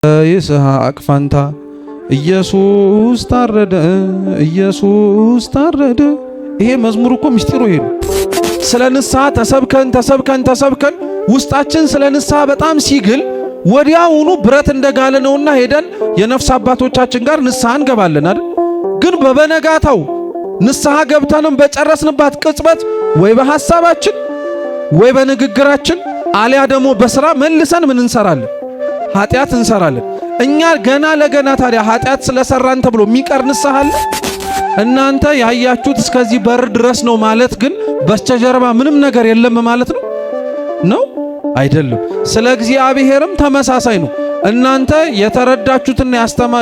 ይስሐቅ ፋንታ ኢየሱስ ታረደ፣ ኢየሱስ ታረደ። ይሄ መዝሙር እኮ ምስጢሩ ይሄ ነው። ስለ ንስሐ ተሰብከን ውስጣችን ስለ ንስሐ በጣም ሲግል ወዲያውኑ ብረት እንደጋለ ነውና ሄደን የነፍስ አባቶቻችን ጋር ንስሐ እንገባለን አይደል? ግን በበነጋታው ንስሐ ገብተንም በጨረስንባት ቅጽበት ወይ በሐሳባችን ወይ በንግግራችን አሊያ ደግሞ በስራ መልሰን ምን እንሰራለን? ኃጢአት እንሰራለን። እኛ ገና ለገና ታዲያ ኃጢአት ስለሰራን ተብሎ የሚቀር ንስሐ አለ? እናንተ ያያችሁት እስከዚህ በር ድረስ ነው ማለት ግን በስተጀርባ ምንም ነገር የለም ማለት ነው አይደለም። ስለ እግዚአብሔርም ተመሳሳይ ነው። እናንተ የተረዳችሁትና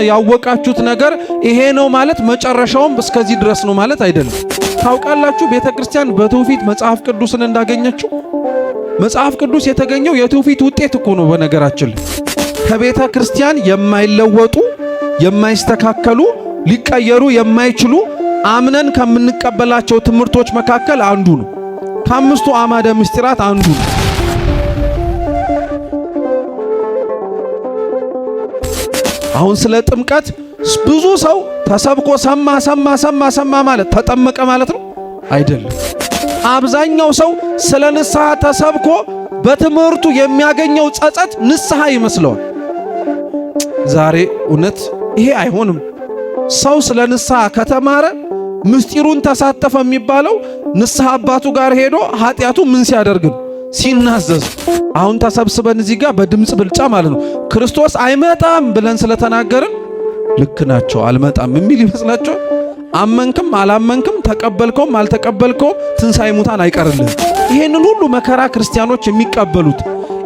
ያወቃችሁት ነገር ይሄ ነው ማለት መጨረሻውም እስከዚህ ድረስ ነው ማለት አይደለም። ታውቃላችሁ ቤተክርስቲያን በትውፊት መጽሐፍ ቅዱስን እንዳገኘችው መጽሐፍ ቅዱስ የተገኘው የትውፊት ውጤት እኮ ነው። በነገራችን ላይ ከቤተ ክርስቲያን የማይለወጡ የማይስተካከሉ ሊቀየሩ የማይችሉ አምነን ከምንቀበላቸው ትምህርቶች መካከል አንዱ ነው። ከአምስቱ አዕማደ ምስጢራት አንዱ ነው። አሁን ስለ ጥምቀት ብዙ ሰው ተሰብኮ ሰማ ማለት ተጠመቀ ማለት ነው አይደለም። አብዛኛው ሰው ስለ ንስሐ ተሰብኮ በትምህርቱ የሚያገኘው ጸጸት ንስሐ ይመስለዋል። ዛሬ እውነት ይሄ አይሆንም። ሰው ስለ ንስሐ ከተማረ ምስጢሩን ተሳተፈ የሚባለው ንስሐ አባቱ ጋር ሄዶ ኃጢአቱ ምን ሲያደርግ ነው? ሲናዘዝ። አሁን ተሰብስበን እዚህ ጋር በድምጽ ብልጫ ማለት ነው ክርስቶስ አይመጣም ብለን ስለተናገርን ልክ ናቸው አልመጣም የሚል ይመስላቸው። አመንክም አላመንክም ተቀበልከውም አልተቀበልከውም ትንሣኤ ሙታን አይቀርልህም። ይሄንን ሁሉ መከራ ክርስቲያኖች የሚቀበሉት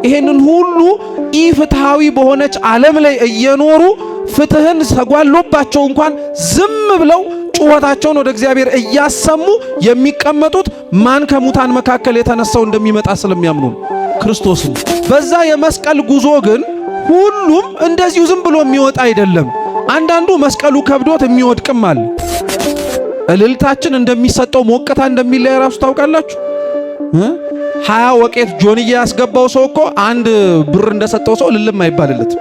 ይሄንን ሁሉ ኢፍትሃዊ በሆነች ዓለም ላይ እየኖሩ ፍትህን ተጓሎባቸው እንኳን ዝም ብለው ጩኸታቸውን ወደ እግዚአብሔር እያሰሙ የሚቀመጡት ማን ከሙታን መካከል የተነሳው እንደሚመጣ ስለሚያምኑ ክርስቶስን። በዛ የመስቀል ጉዞ ግን ሁሉም እንደዚሁ ዝም ብሎ የሚወጣ አይደለም። አንዳንዱ መስቀሉ ከብዶት የሚወድቅም አለ። እልልታችን እንደሚሰጠው ሞቅታ እንደሚለይ ራሱ ታውቃላችሁ። 20 ወቄት ጆንያ ያስገባው ሰው እኮ አንድ ብር እንደሰጠው ሰው ልልም አይባልለት።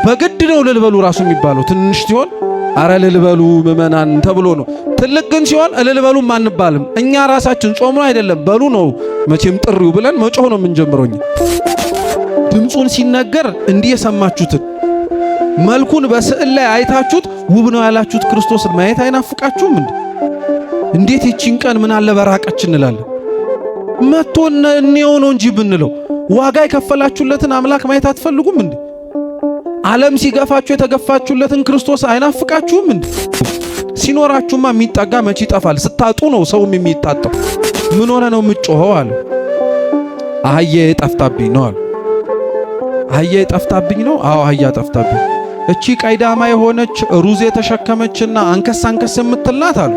በግድ ነው ልልበሉ ራሱ የሚባለው። ትንሽ ሲሆን አረ ልልበሉ ምእመናን ተብሎ ነው። ትልቅ ግን ሲሆን ልልበሉም አንባልም። እኛ ራሳችን ጾም ነው አይደለም በሉ ነው መቼም ጥሪው ብለን መጮህ ነው የምንጀምረው። ድምጹን ሲነገር እንዲህ የሰማችሁትን መልኩን በስዕል ላይ አይታችሁት ውብ ነው ያላችሁት ክርስቶስን ማየት አይናፍቃችሁም እንዴ? እንዴት እቺን ቀን ምን አለ በራቀች እንላለን። መጥቶ እንየው ነው እንጂ ብንለው ዋጋ የከፈላችሁለትን አምላክ ማየት አትፈልጉም እንዴ? ዓለም ሲገፋችሁ የተገፋችሁለትን ክርስቶስ አይናፍቃችሁም እንዴ? ሲኖራችሁማ የሚጠጋ መቼ ይጠፋል? ስታጡ ነው ሰውም የሚጣጣው። ምን ሆነ ነው የምትጮኸው አለ። አህያዬ ጠፍታብኝ ነው አለ። አህያዬ ጠፍታብኝ ነው? አዎ አህያ ጠፍታብኝ። እቺ ቀይዳማ የሆነች ሩዝ የተሸከመችና አንከስ የምትልናት አሉ።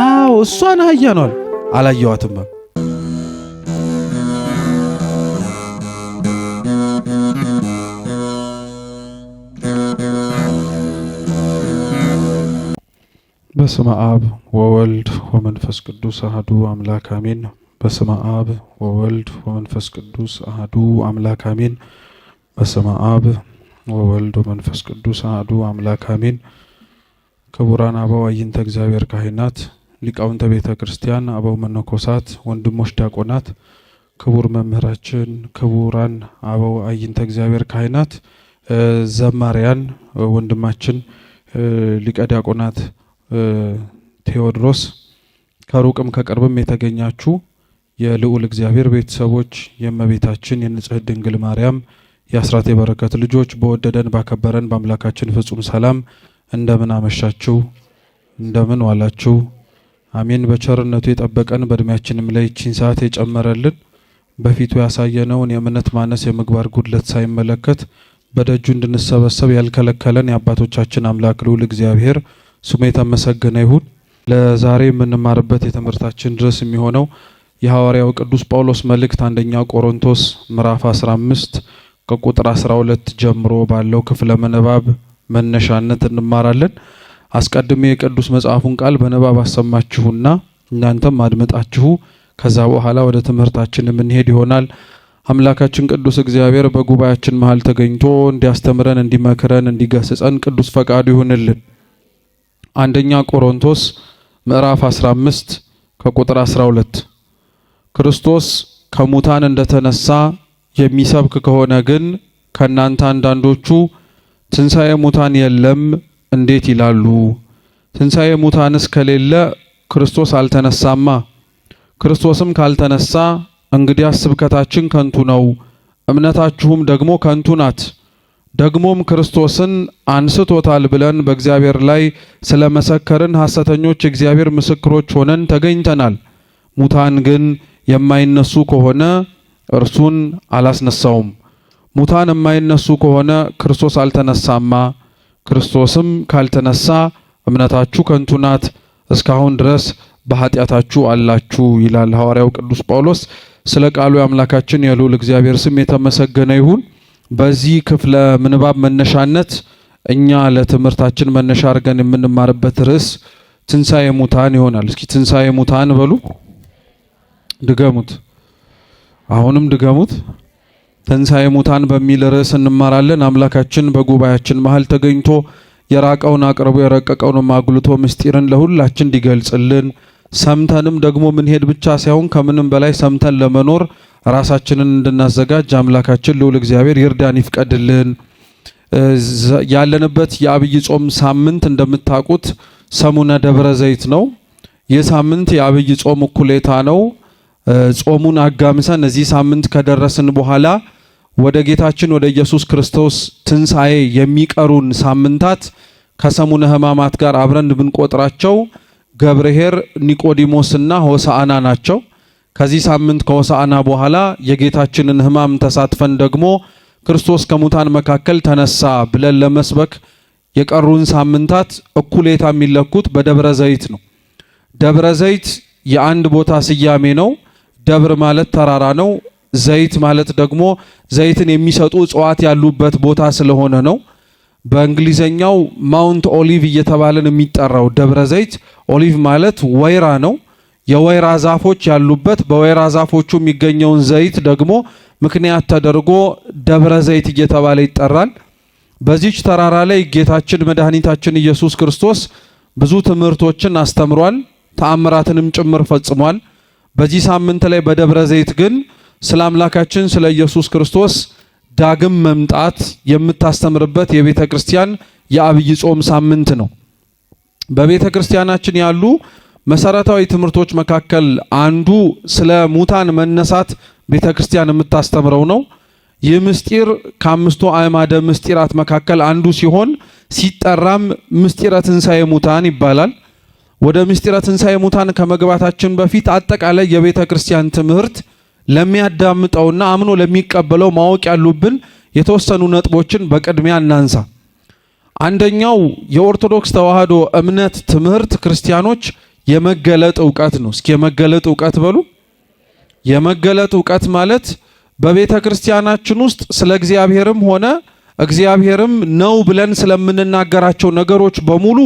አዎ እሷን አህያ ነው አለ። አላየዋትም። በስመ አብ ወወልድ ወመንፈስ ቅዱስ አሐዱ አምላክ አሜን። በስመ አብ ወወልድ ወመንፈስ ቅዱስ አሐዱ አምላክ አሜን። በስመ አብ ወወልድ ወመንፈስ ቅዱስ አሐዱ አምላክ አሜን። ክቡራን አበው አይንተ እግዚአብሔር ካህናት፣ ሊቃውንተ ቤተ ክርስቲያን፣ አበው መነኮሳት፣ ወንድሞች ዲያቆናት፣ ክቡር መምህራችን፣ ክቡራን አበው አይንተ እግዚአብሔር ካህናት፣ ዘማሪያን፣ ወንድማችን ሊቀ ዲያቆናት ቴዎድሮስ፣ ከሩቅም ከቅርብም የተገኛችሁ የልዑል እግዚአብሔር ቤተሰቦች፣ የእመቤታችን የንጽሕት ድንግል ማርያም የአስራት የበረከት ልጆች፣ በወደደን ባከበረን በአምላካችን ፍጹም ሰላም እንደምን አመሻችሁ? እንደምን ዋላችሁ? አሜን። በቸርነቱ የጠበቀን በእድሜያችንም ላይ ይህችን ሰዓት የጨመረልን በፊቱ ያሳየነውን የእምነት ማነስ የምግባር ጉድለት ሳይመለከት በደጁ እንድንሰበሰብ ያልከለከለን የአባቶቻችን አምላክ ልዑል እግዚአብሔር ስሙ የተመሰገነ ይሁን። ለዛሬ የምንማርበት የትምህርታችን ድረስ የሚሆነው የሐዋርያው ቅዱስ ጳውሎስ መልእክት አንደኛ ቆሮንቶስ ምዕራፍ 15 ከቁጥር 12 ጀምሮ ባለው ክፍለ ምንባብ መነሻነት እንማራለን። አስቀድሜ የቅዱስ መጽሐፉን ቃል በንባብ አሰማችሁና እናንተም አድምጣችሁ ከዛ በኋላ ወደ ትምህርታችን የምንሄድ ይሆናል። አምላካችን ቅዱስ እግዚአብሔር በጉባኤያችን መሃል ተገኝቶ እንዲያስተምረን፣ እንዲመክረን፣ እንዲገስጸን ቅዱስ ፈቃዱ ይሁንልን። አንደኛ ቆሮንቶስ ምዕራፍ 15 ከቁጥር 12 ክርስቶስ ከሙታን እንደተነሳ የሚሰብክ ከሆነ ግን ከናንተ አንዳንዶቹ ትንሣኤ ሙታን የለም እንዴት ይላሉ? ትንሣኤ ሙታንስ ከሌለ ክርስቶስ አልተነሳማ። ክርስቶስም ካልተነሳ እንግዲያስ ስብከታችን ከንቱ ነው፣ እምነታችሁም ደግሞ ከንቱ ናት። ደግሞም ክርስቶስን አንስቶታል ብለን በእግዚአብሔር ላይ ስለመሰከርን ሐሰተኞች እግዚአብሔር ምስክሮች ሆነን ተገኝተናል። ሙታን ግን የማይነሱ ከሆነ እርሱን አላስነሳውም። ሙታን የማይነሱ ከሆነ ክርስቶስ አልተነሳማ። ክርስቶስም ካልተነሳ እምነታችሁ ከንቱ ናት፣ እስካሁን ድረስ በኃጢአታችሁ አላችሁ ይላል ሐዋርያው ቅዱስ ጳውሎስ። ስለ ቃሉ የአምላካችን የልዑል እግዚአብሔር ስም የተመሰገነ ይሁን። በዚህ ክፍለ ምንባብ መነሻነት እኛ ለትምህርታችን መነሻ አድርገን የምንማርበት ርዕስ ትንሣኤ ሙታን ይሆናል። እስኪ ትንሣኤ ሙታን በሉ፣ ድገሙት፣ አሁንም ድገሙት። ትንሣኤ ሙታን በሚል ርዕስ እንማራለን። አምላካችን በጉባኤያችን መሃል ተገኝቶ የራቀውን አቅርቦ የረቀቀውን አጉልቶ ምስጢርን ለሁላችን እንዲገልጽልን ሰምተንም ደግሞ ምንሄድ ብቻ ሳይሆን ከምንም በላይ ሰምተን ለመኖር ራሳችንን እንድናዘጋጅ አምላካችን ልዑል እግዚአብሔር ይርዳን ይፍቀድልን። ያለንበት የአብይ ጾም ሳምንት እንደምታውቁት ሰሙነ ደብረ ዘይት ነው። ይህ ሳምንት የአብይ ጾም እኩሌታ ነው። ጾሙን አጋምሰን እዚህ ሳምንት ከደረስን በኋላ ወደ ጌታችን ወደ ኢየሱስ ክርስቶስ ትንሣኤ የሚቀሩን ሳምንታት ከሰሙነ ሕማማት ጋር አብረን ብንቆጥራቸው ገብርኄር፣ ኒቆዲሞስና ሆሳዕና ናቸው። ከዚህ ሳምንት ከሆሳዕና በኋላ የጌታችንን ሕማም ተሳትፈን ደግሞ ክርስቶስ ከሙታን መካከል ተነሳ ብለን ለመስበክ የቀሩን ሳምንታት እኩሌታ የሚለኩት በደብረ ዘይት ነው። ደብረ ዘይት የአንድ ቦታ ስያሜ ነው። ደብር ማለት ተራራ ነው። ዘይት ማለት ደግሞ ዘይትን የሚሰጡ እጽዋት ያሉበት ቦታ ስለሆነ ነው። በእንግሊዘኛው ማውንት ኦሊቭ እየተባለን የሚጠራው ደብረ ዘይት፣ ኦሊቭ ማለት ወይራ ነው። የወይራ ዛፎች ያሉበት በወይራ ዛፎቹ የሚገኘውን ዘይት ደግሞ ምክንያት ተደርጎ ደብረ ዘይት እየተባለ ይጠራል። በዚች ተራራ ላይ ጌታችን መድኃኒታችን ኢየሱስ ክርስቶስ ብዙ ትምህርቶችን አስተምሯል፣ ተአምራትንም ጭምር ፈጽሟል። በዚህ ሳምንት ላይ በደብረ ዘይት ግን ስለ አምላካችን ስለ ኢየሱስ ክርስቶስ ዳግም መምጣት የምታስተምርበት የቤተ ክርስቲያን የአብይ ጾም ሳምንት ነው። በቤተ ክርስቲያናችን ያሉ መሰረታዊ ትምህርቶች መካከል አንዱ ስለ ሙታን መነሳት ቤተ ክርስቲያን የምታስተምረው ነው። ይህ ምስጢር ከአምስቱ አዕማደ ምስጢራት መካከል አንዱ ሲሆን ሲጠራም ምስጢረ ትንሣኤ ሙታን ይባላል። ወደ ምስጢረ ትንሣኤ ሙታን ከመግባታችን በፊት አጠቃላይ የቤተ ክርስቲያን ትምህርት ለሚያዳምጠውና አምኖ ለሚቀበለው ማወቅ ያሉብን የተወሰኑ ነጥቦችን በቅድሚያ እናንሳ። አንደኛው የኦርቶዶክስ ተዋሕዶ እምነት ትምህርት ክርስቲያኖች የመገለጥ ዕውቀት ነው። እስኪ የመገለጥ ዕውቀት በሉ። የመገለጥ ዕውቀት ማለት በቤተ ክርስቲያናችን ውስጥ ስለ እግዚአብሔርም ሆነ እግዚአብሔርም ነው ብለን ስለምንናገራቸው ነገሮች በሙሉ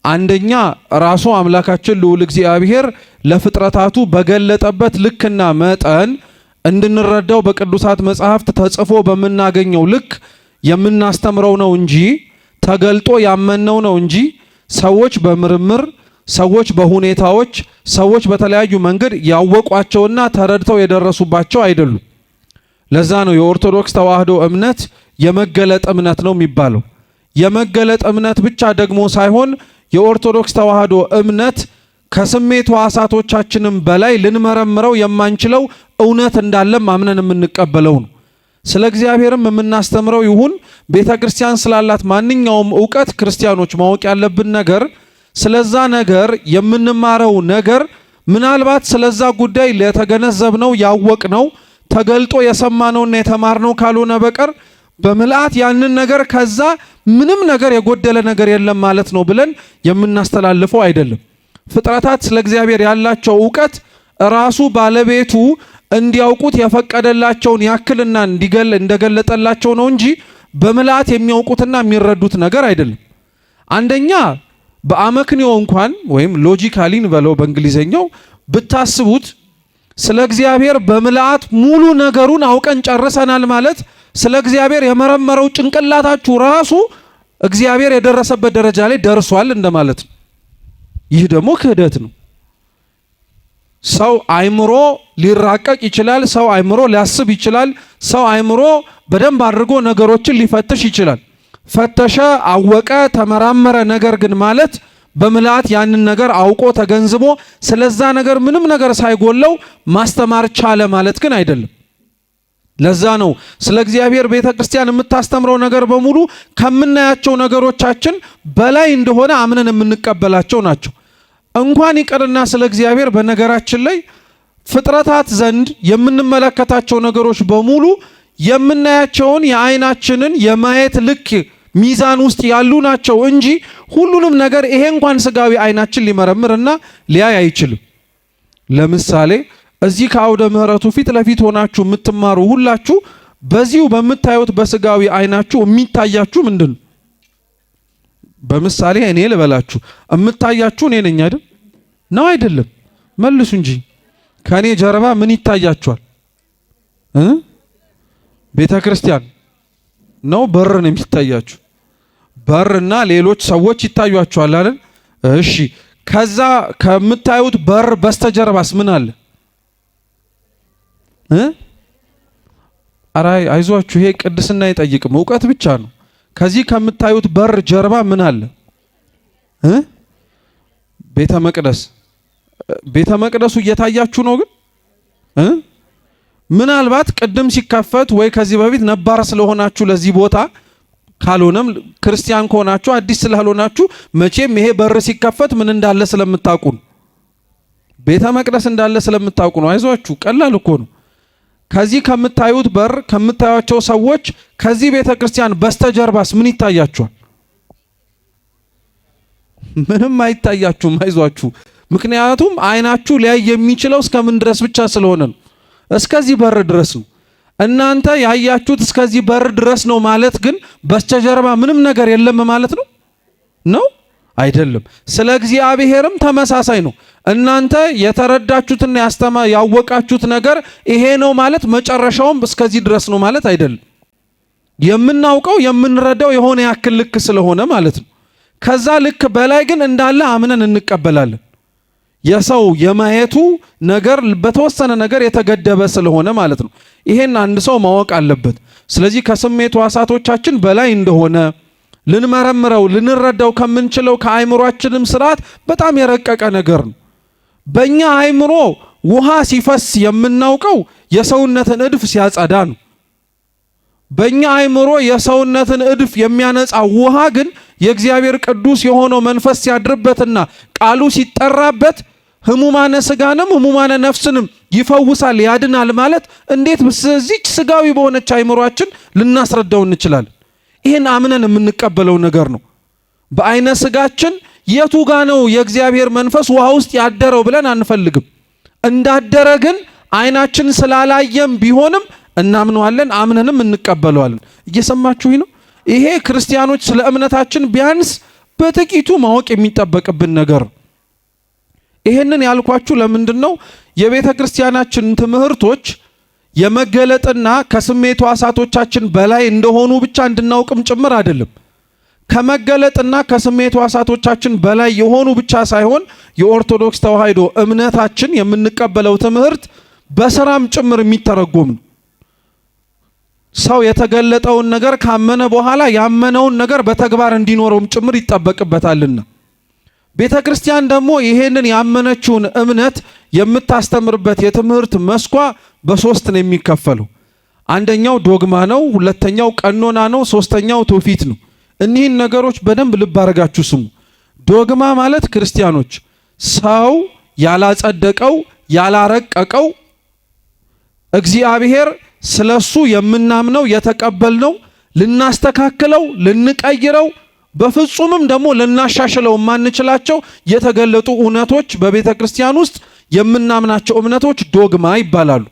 አንደኛ ራሱ አምላካችን ልዑል እግዚአብሔር ለፍጥረታቱ በገለጠበት ልክና መጠን እንድንረዳው በቅዱሳት መጻሕፍት ተጽፎ በምናገኘው ልክ የምናስተምረው ነው እንጂ ተገልጦ ያመነው ነው እንጂ ሰዎች በምርምር ሰዎች በሁኔታዎች ሰዎች በተለያዩ መንገድ ያወቋቸውና ተረድተው የደረሱባቸው አይደሉም። ለዛ ነው የኦርቶዶክስ ተዋሕዶ እምነት የመገለጥ እምነት ነው የሚባለው። የመገለጥ እምነት ብቻ ደግሞ ሳይሆን የኦርቶዶክስ ተዋሕዶ እምነት ከስሜት ሕዋሳቶቻችንም በላይ ልንመረምረው የማንችለው እውነት እንዳለም አምነን የምንቀበለው ነው። ስለ እግዚአብሔርም የምናስተምረው ይሁን ቤተ ክርስቲያን ስላላት ማንኛውም ዕውቀት ክርስቲያኖች ማወቅ ያለብን ነገር ስለዛ ነገር የምንማረው ነገር ምናልባት ስለዛ ጉዳይ ለተገነዘብነው ያወቅነው ተገልጦ የሰማነውና የተማርነው ካልሆነ በቀር በምልአት ያንን ነገር ከዛ ምንም ነገር የጎደለ ነገር የለም ማለት ነው ብለን የምናስተላልፈው አይደለም። ፍጥረታት ስለ እግዚአብሔር ያላቸው ዕውቀት ራሱ ባለቤቱ እንዲያውቁት የፈቀደላቸውን ያክልና እንደገለጠላቸው ነው እንጂ በምልአት የሚያውቁትና የሚረዱት ነገር አይደለም። አንደኛ በአመክንዮ እንኳን ወይም ሎጂካሊ በለው በእንግሊዘኛው ብታስቡት ስለ እግዚአብሔር በምልአት ሙሉ ነገሩን አውቀን ጨርሰናል ማለት ስለ እግዚአብሔር የመረመረው ጭንቅላታችሁ ራሱ እግዚአብሔር የደረሰበት ደረጃ ላይ ደርሷል እንደማለት ነው። ይህ ደግሞ ክህደት ነው። ሰው አይምሮ ሊራቀቅ ይችላል። ሰው አይምሮ ሊያስብ ይችላል። ሰው አይምሮ በደንብ አድርጎ ነገሮችን ሊፈትሽ ይችላል። ፈተሸ፣ አወቀ፣ ተመራመረ። ነገር ግን ማለት በምልአት ያንን ነገር አውቆ ተገንዝቦ ስለዛ ነገር ምንም ነገር ሳይጎለው ማስተማር ቻለ ማለት ግን አይደለም። ለዛ ነው ስለ እግዚአብሔር ቤተክርስቲያን የምታስተምረው ነገር በሙሉ ከምናያቸው ነገሮቻችን በላይ እንደሆነ አምነን የምንቀበላቸው ናቸው። እንኳን ይቅርና ስለ እግዚአብሔር በነገራችን ላይ ፍጥረታት ዘንድ የምንመለከታቸው ነገሮች በሙሉ የምናያቸውን የአይናችንን የማየት ልክ ሚዛን ውስጥ ያሉ ናቸው እንጂ ሁሉንም ነገር ይሄ እንኳን ስጋዊ አይናችን ሊመረምርና ሊያይ አይችልም። ለምሳሌ እዚህ ከአውደ ምሕረቱ ፊት ለፊት ሆናችሁ የምትማሩ ሁላችሁ በዚሁ በምታዩት በስጋዊ አይናችሁ የሚታያችሁ ምንድን ነው? በምሳሌ እኔ ልበላችሁ፣ የምታያችሁ እኔ ነኝ አይደል? ነው አይደለም? መልሱ እንጂ ከኔ ጀርባ ምን ይታያችኋል? ቤተ ክርስቲያን ነው? በር ነው የሚታያችሁ? በርና ሌሎች ሰዎች ይታያችኋል አይደል? እሺ፣ ከዛ ከምታዩት በር በስተጀርባስ ምን አለ? አራይ አይዟችሁ፣ ይሄ ቅድስና አይጠይቅም፣ እውቀት ብቻ ነው። ከዚህ ከምታዩት በር ጀርባ ምን አለ? ቤተ መቅደስ። ቤተ መቅደሱ እየታያችሁ ነው። ግን ምናልባት ቅድም ሲከፈት ወይ ከዚህ በፊት ነባር ስለሆናችሁ ለዚህ ቦታ ካልሆነም ክርስቲያን ከሆናችሁ አዲስ ስላልሆናችሁ መቼም ይሄ በር ሲከፈት ምን እንዳለ ስለምታውቁ ነው። ቤተ መቅደስ እንዳለ ስለምታውቁ ነው። አይዟችሁ፣ ቀላል እኮ ነው። ከዚህ ከምታዩት በር ከምታዩቸው ሰዎች ከዚህ ቤተ ክርስቲያን በስተጀርባስ ምን ይታያችኋል? ምንም አይታያችሁም። አይዟችሁ፣ ምክንያቱም አይናችሁ ሊያይ የሚችለው እስከምን ድረስ ብቻ ስለሆነ ነው። እስከዚህ በር ድረስ ነው። እናንተ ያያችሁት እስከዚህ በር ድረስ ነው ማለት ግን በስተጀርባ ምንም ነገር የለም ማለት ነው? ነው አይደለም። ስለ እግዚአብሔርም ተመሳሳይ ነው። እናንተ የተረዳችሁትና ያወቃችሁት ነገር ይሄ ነው ማለት መጨረሻውም እስከዚህ ድረስ ነው ማለት አይደለም። የምናውቀው የምንረዳው የሆነ ያክል ልክ ስለሆነ ማለት ነው። ከዛ ልክ በላይ ግን እንዳለ አምነን እንቀበላለን። የሰው የማየቱ ነገር በተወሰነ ነገር የተገደበ ስለሆነ ማለት ነው። ይሄን አንድ ሰው ማወቅ አለበት። ስለዚህ ከስሜት ሕዋሳቶቻችን በላይ እንደሆነ ልንመረምረው ልንረዳው ከምንችለው ከአይምሮአችንም ስርዓት በጣም የረቀቀ ነገር ነው። በእኛ አይምሮ ውሃ ሲፈስ የምናውቀው የሰውነትን እድፍ ሲያጸዳ ነው። በእኛ አይምሮ የሰውነትን እድፍ የሚያነጻ ውሃ ግን የእግዚአብሔር ቅዱስ የሆነው መንፈስ ሲያድርበትና ቃሉ ሲጠራበት ህሙማነ ስጋንም ህሙማነ ነፍስንም ይፈውሳል ያድናል ማለት እንዴት በዚህ ስጋዊ በሆነች አይምሮአችን ልናስረዳው እንችላለን? ይህን አምነን የምንቀበለው ነገር ነው። በአይነ ስጋችን የቱ ጋ ነው የእግዚአብሔር መንፈስ ውሃ ውስጥ ያደረው ብለን አንፈልግም። እንዳደረ ግን አይናችን ስላላየም ቢሆንም እናምነዋለን፣ አምነንም እንቀበለዋለን። እየሰማችሁኝ ነው? ይሄ ክርስቲያኖች ስለ እምነታችን ቢያንስ በጥቂቱ ማወቅ የሚጠበቅብን ነገር። ይሄንን ያልኳችሁ ለምንድን ነው? የቤተ ክርስቲያናችን ትምህርቶች የመገለጥና ከስሜት ሕዋሳቶቻችን በላይ እንደሆኑ ብቻ እንድናውቅም ጭምር አይደለም። ከመገለጥና ከስሜት ሕዋሳቶቻችን በላይ የሆኑ ብቻ ሳይሆን የኦርቶዶክስ ተዋሕዶ እምነታችን የምንቀበለው ትምህርት በስራም ጭምር የሚተረጎም ነው። ሰው የተገለጠውን ነገር ካመነ በኋላ ያመነውን ነገር በተግባር እንዲኖረውም ጭምር ይጠበቅበታልና ቤተ ክርስቲያን ደግሞ ይሄንን ያመነችውን እምነት የምታስተምርበት የትምህርት መስኳ በሶስት ነው የሚከፈለው። አንደኛው ዶግማ ነው፣ ሁለተኛው ቀኖና ነው፣ ሶስተኛው ትውፊት ነው። እኒህን ነገሮች በደንብ ልብ አድርጋችሁ ስሙ። ዶግማ ማለት ክርስቲያኖች ሰው ያላጸደቀው ያላረቀቀው እግዚአብሔር ስለሱ የምናምነው የተቀበልነው ልናስተካክለው ልንቀይረው በፍጹምም ደግሞ ልናሻሽለው ማንችላቸው የተገለጡ እውነቶች በቤተ ክርስቲያን ውስጥ የምናምናቸው እምነቶች ዶግማ ይባላሉ።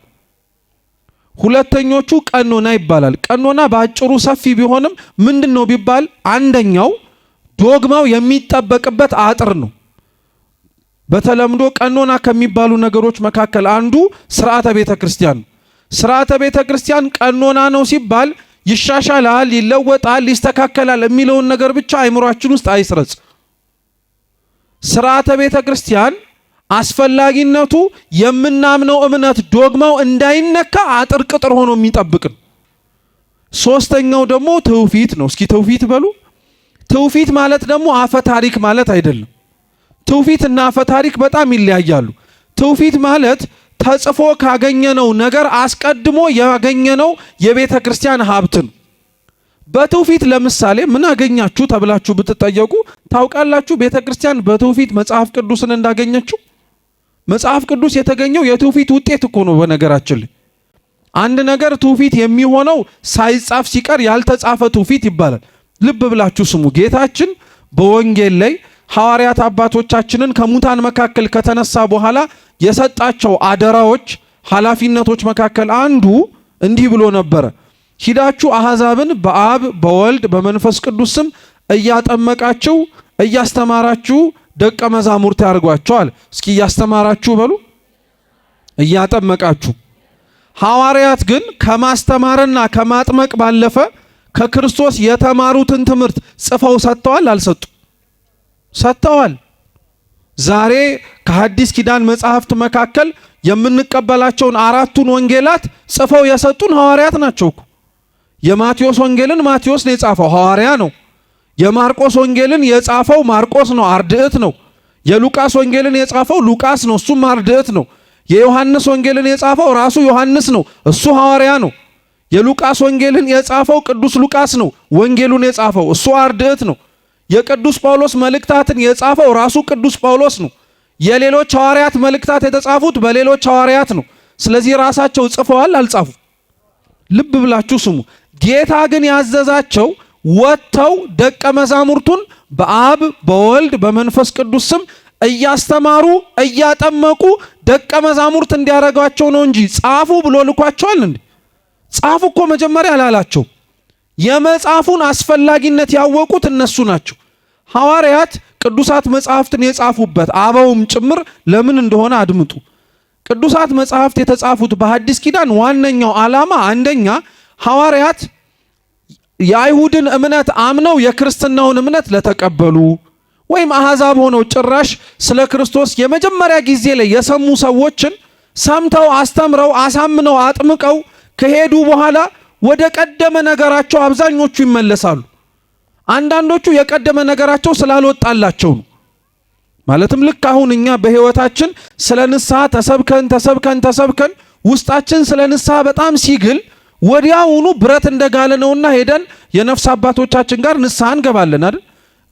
ሁለተኞቹ ቀኖና ይባላል። ቀኖና በአጭሩ ሰፊ ቢሆንም ምንድነው ቢባል አንደኛው ዶግማው የሚጠበቅበት አጥር ነው። በተለምዶ ቀኖና ከሚባሉ ነገሮች መካከል አንዱ ስርዓተ ቤተ ክርስቲያን። ስርዓተ ቤተ ክርስቲያን ቀኖና ነው ሲባል ይሻሻላል፣ ይለወጣል፣ ይስተካከላል የሚለውን ነገር ብቻ አይምሯችን ውስጥ አይስረጽ። ስርዓተ ቤተ ክርስቲያን አስፈላጊነቱ የምናምነው እምነት ዶግማው እንዳይነካ አጥር ቅጥር ሆኖ የሚጠብቅን። ሶስተኛው ደግሞ ትውፊት ነው። እስኪ ትውፊት በሉ። ትውፊት ማለት ደግሞ አፈ ታሪክ ማለት አይደለም። ትውፊት እና አፈ ታሪክ በጣም ይለያያሉ። ትውፊት ማለት ተጽፎ ካገኘነው ነገር አስቀድሞ ያገኘነው የቤተ ክርስቲያን ሀብትን። በትውፊት ለምሳሌ ምን አገኛችሁ ተብላችሁ ብትጠየቁ ታውቃላችሁ? ቤተ ክርስቲያን በትውፊት መጽሐፍ ቅዱስን እንዳገኘችው። መጽሐፍ ቅዱስ የተገኘው የትውፊት ውጤት እኮ ነው። በነገራችን ላይ አንድ ነገር ትውፊት የሚሆነው ሳይጻፍ ሲቀር ያልተጻፈ ትውፊት ይባላል። ልብ ብላችሁ ስሙ። ጌታችን በወንጌል ላይ ሐዋርያት አባቶቻችንን ከሙታን መካከል ከተነሳ በኋላ የሰጣቸው አደራዎች፣ ኃላፊነቶች መካከል አንዱ እንዲህ ብሎ ነበረ። ሂዳችሁ አሕዛብን በአብ በወልድ በመንፈስ ቅዱስ ስም እያጠመቃችሁ እያስተማራችሁ ደቀ መዛሙርት ያድርጓቸዋል። እስኪ እያስተማራችሁ በሉ፣ እያጠመቃችሁ። ሐዋርያት ግን ከማስተማርና ከማጥመቅ ባለፈ ከክርስቶስ የተማሩትን ትምህርት ጽፈው ሰጥተዋል? አልሰጡ? ሰጥተዋል። ዛሬ ከሐዲስ ኪዳን መጻሕፍት መካከል የምንቀበላቸውን አራቱን ወንጌላት ጽፈው የሰጡን ሐዋርያት ናቸው እኮ። የማቴዎስ ወንጌልን ማቴዎስ ነው የጻፈው፣ ሐዋርያ ነው። የማርቆስ ወንጌልን የጻፈው ማርቆስ ነው፣ አርድዕት ነው። የሉቃስ ወንጌልን የጻፈው ሉቃስ ነው፣ እሱም አርድዕት ነው። የዮሐንስ ወንጌልን የጻፈው ራሱ ዮሐንስ ነው፣ እሱ ሐዋርያ ነው። የሉቃስ ወንጌልን የጻፈው ቅዱስ ሉቃስ ነው፣ ወንጌሉን የጻፈው እሱ አርድዕት ነው። የቅዱስ ጳውሎስ መልእክታትን የጻፈው ራሱ ቅዱስ ጳውሎስ ነው። የሌሎች ሐዋርያት መልእክታት የተጻፉት በሌሎች ሐዋርያት ነው። ስለዚህ ራሳቸው ጽፈዋል? አልጻፉ? ልብ ብላችሁ ስሙ። ጌታ ግን ያዘዛቸው ወጥተው ደቀ መዛሙርቱን በአብ በወልድ በመንፈስ ቅዱስ ስም እያስተማሩ እያጠመቁ ደቀ መዛሙርት እንዲያደርጓቸው ነው እንጂ ጻፉ ብሎ ልኳቸዋል እንዴ? ጻፉ እኮ መጀመሪያ አላላቸው። የመጽሐፉን አስፈላጊነት ያወቁት እነሱ ናቸው። ሐዋርያት ቅዱሳት መጽሐፍትን የጻፉበት አበውም ጭምር ለምን እንደሆነ አድምጡ። ቅዱሳት መጽሐፍት የተጻፉት በሐዲስ ኪዳን ዋነኛው ዓላማ አንደኛ ሐዋርያት የአይሁድን እምነት አምነው የክርስትናውን እምነት ለተቀበሉ ወይም አሕዛብ ሆነው ጭራሽ ስለ ክርስቶስ የመጀመሪያ ጊዜ ላይ የሰሙ ሰዎችን ሰምተው አስተምረው አሳምነው አጥምቀው ከሄዱ በኋላ ወደ ቀደመ ነገራቸው አብዛኞቹ ይመለሳሉ። አንዳንዶቹ የቀደመ ነገራቸው ስላልወጣላቸው ነው። ማለትም ልክ አሁን እኛ በሕይወታችን ስለ ንስሐ ተሰብከን ውስጣችን ስለ ንስሐ በጣም ሲግል ወዲያውኑ ብረት እንደጋለ ነውና ሄደን የነፍስ አባቶቻችን ጋር ንስሐ እንገባለን አይደል?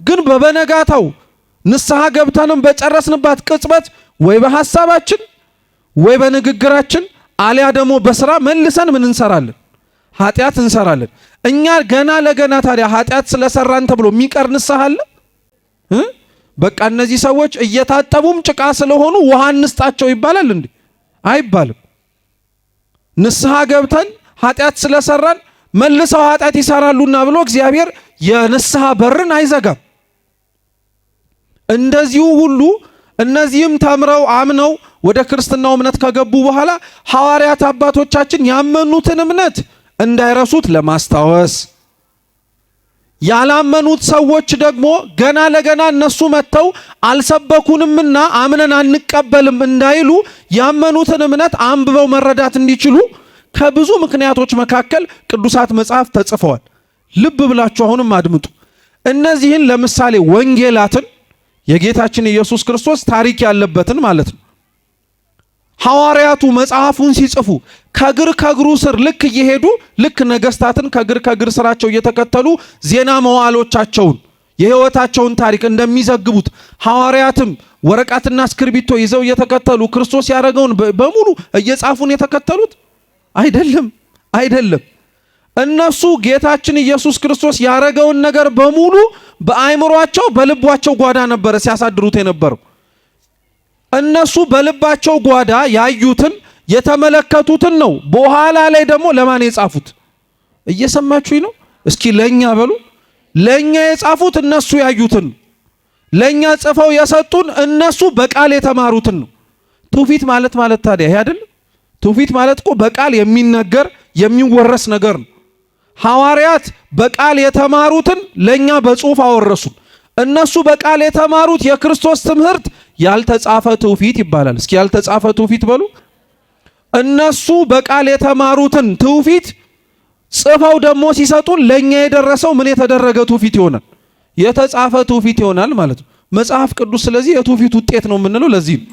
ግን በበነጋታው ንስሐ ገብተንም በጨረስንባት ቅጽበት ወይ በሐሳባችን ወይ በንግግራችን አሊያ ደግሞ በስራ መልሰን ምን እንሰራለን? ኃጢአት እንሰራለን። እኛ ገና ለገና ታዲያ ኃጢአት ስለሰራን ተብሎ የሚቀር ንስሐ አለ? በቃ እነዚህ ሰዎች እየታጠቡም ጭቃ ስለሆኑ ውሃ እንስጣቸው ይባላል እንዴ? አይባልም። ንስሐ ገብተን ኃጢአት ስለሰራን መልሰው ኃጢአት ይሰራሉና ብሎ እግዚአብሔር የንስሐ በርን አይዘጋም። እንደዚሁ ሁሉ እነዚህም ተምረው አምነው ወደ ክርስትናው እምነት ከገቡ በኋላ ሐዋርያት አባቶቻችን ያመኑትን እምነት እንዳይረሱት ለማስታወስ፣ ያላመኑት ሰዎች ደግሞ ገና ለገና እነሱ መጥተው አልሰበኩንምና አምነን አንቀበልም እንዳይሉ ያመኑትን እምነት አንብበው መረዳት እንዲችሉ ከብዙ ምክንያቶች መካከል ቅዱሳት መጽሐፍ ተጽፈዋል። ልብ ብላችሁ አሁንም አድምጡ። እነዚህን ለምሳሌ ወንጌላትን የጌታችን ኢየሱስ ክርስቶስ ታሪክ ያለበትን ማለት ነው። ሐዋርያቱ መጽሐፉን ሲጽፉ ከግር ከግሩ ስር ልክ እየሄዱ ልክ ነገስታትን ከግር ከግር ስራቸው እየተከተሉ ዜና መዋዕሎቻቸውን የሕይወታቸውን ታሪክ እንደሚዘግቡት ሐዋርያትም ወረቀትና እስክርቢቶ ይዘው እየተከተሉ ክርስቶስ ያደረገውን በሙሉ እየጻፉን የተከተሉት አይደለም። እነሱ ጌታችን ኢየሱስ ክርስቶስ ያደረገውን ነገር በሙሉ በአይምሯቸው በልባቸው ጓዳ ነበረ ሲያሳድሩት የነበረው። እነሱ በልባቸው ጓዳ ያዩትን የተመለከቱትን ነው በኋላ ላይ ደግሞ ለማን የጻፉት? እየሰማችሁኝ ነው? እስኪ ለኛ በሉ። ለኛ የጻፉት እነሱ ያዩትን፣ ለኛ ጽፈው የሰጡን እነሱ በቃል የተማሩትን ነው። ትውፊት ማለት ታዲያ ይሄ አይደል? ትውፊት ማለት እኮ በቃል የሚነገር የሚወረስ ነገር ነው። ሐዋርያት በቃል የተማሩትን ለኛ በጽሁፍ አወረሱን። እነሱ በቃል የተማሩት የክርስቶስ ትምህርት ያልተጻፈ ትውፊት ይባላል። እስኪ ያልተጻፈ ትውፊት በሉ። እነሱ በቃል የተማሩትን ትውፊት ጽፈው ደግሞ ሲሰጡን ለኛ የደረሰው ምን የተደረገ ትውፊት ይሆናል? የተጻፈ ትውፊት ይሆናል ማለት ነው መጽሐፍ ቅዱስ። ስለዚህ የትውፊት ውጤት ነው የምንለው ለዚህ ነው።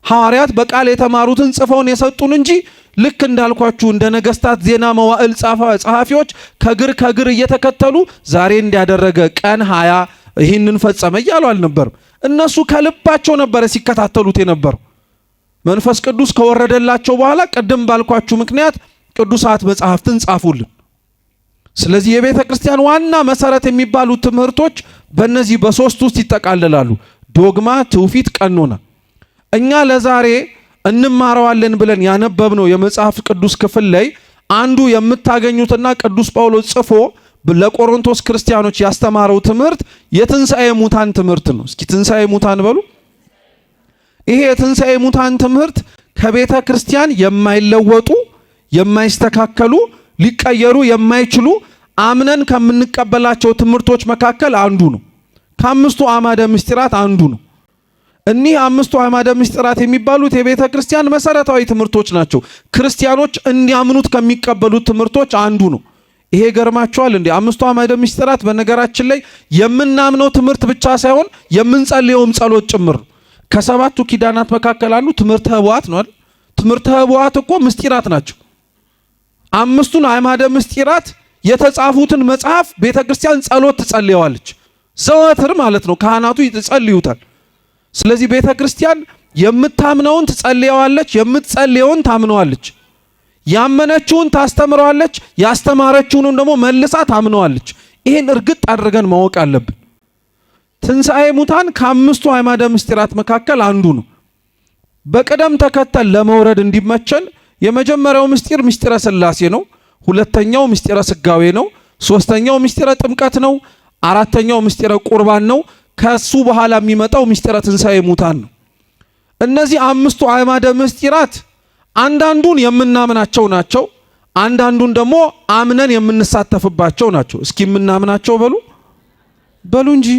ሐዋርያት በቃል የተማሩትን ጽፈውን የሰጡን እንጂ ልክ እንዳልኳችሁ እንደ ነገስታት ዜና መዋዕል ጸሐፊዎች ከግር እየተከተሉ ዛሬ እንዲያደረገ ቀን 20 ይህንን ፈጸመ እያሉ አልነበርም። እነሱ ከልባቸው ነበረ ሲከታተሉት የነበረው። መንፈስ ቅዱስ ከወረደላቸው በኋላ ቅድም ባልኳችሁ ምክንያት ቅዱሳት መጻሕፍትን ጻፉልን። ስለዚህ የቤተ ክርስቲያን ዋና መሰረት የሚባሉት ትምህርቶች በእነዚህ በሶስት ውስጥ ይጠቃለላሉ። ዶግማ፣ ትውፊት፣ ቀኖና። እኛ ለዛሬ እንማረዋለን ብለን ያነበብነው የመጽሐፍ ቅዱስ ክፍል ላይ አንዱ የምታገኙትና ቅዱስ ጳውሎስ ጽፎ ለቆሮንቶስ ክርስቲያኖች ያስተማረው ትምህርት የትንሣኤ ሙታን ትምህርት ነው። እስኪ ትንሣኤ ሙታን በሉ። ይሄ የትንሣኤ ሙታን ትምህርት ከቤተ ክርስቲያን የማይለወጡ የማይስተካከሉ ሊቀየሩ የማይችሉ አምነን ከምንቀበላቸው ትምህርቶች መካከል አንዱ ነው። ከአምስቱ አዕማደ ምስጢራት አንዱ ነው። እኒህ አምስቱ አዕማደ ምስጢራት የሚባሉት የቤተ ክርስቲያን መሰረታዊ ትምህርቶች ናቸው። ክርስቲያኖች እንዲያምኑት ከሚቀበሉት ትምህርቶች አንዱ ነው። ይሄ ገርማቸዋል እንዴ? አምስቱ አዕማደ ምስጢራት በነገራችን ላይ የምናምነው ትምህርት ብቻ ሳይሆን የምንጸልየውም ጸሎት ጭምር ነው። ከሰባቱ ኪዳናት መካከል አንዱ ትምህርተ ኅቡዓት ነው አይደል? ትምህርተ ኅቡዓት እኮ ምስጢራት ናቸው። አምስቱን አዕማደ ምስጢራት የተጻፉትን መጽሐፍ ቤተክርስቲያን ጸሎት ትጸልየዋለች። ዘወትር ማለት ነው። ካህናቱ ይጸልዩታል። ስለዚህ ቤተክርስቲያን የምታምነውን ትጸልየዋለች፣ የምትጸልየውን ታምነዋለች። ያመነችውን ታስተምረዋለች፣ ያስተማረችውን ደግሞ መልሳ ታምነዋለች። ይሄን እርግጥ አድርገን ማወቅ አለብን። ትንሣኤ ሙታን ከአምስቱ አዕማደ ምስጢራት መካከል አንዱ ነው። በቅደም ተከተል ለመውረድ እንዲመቸን የመጀመሪያው ምስጢር ምስጢረ ሥላሴ ነው። ሁለተኛው ምስጢረ ሥጋዌ ነው። ሶስተኛው ምስጢረ ጥምቀት ነው። አራተኛው ምስጢረ ቁርባን ነው። ከሱ በኋላ የሚመጣው ምስጢረ ትንሣኤ ሙታን ነው። እነዚህ አምስቱ አዕማደ ምስጢራት አንዳንዱን የምናምናቸው ናቸው፣ አንዳንዱን ደግሞ አምነን የምንሳተፍባቸው ናቸው። እስኪ የምናምናቸው በሉ እንጂ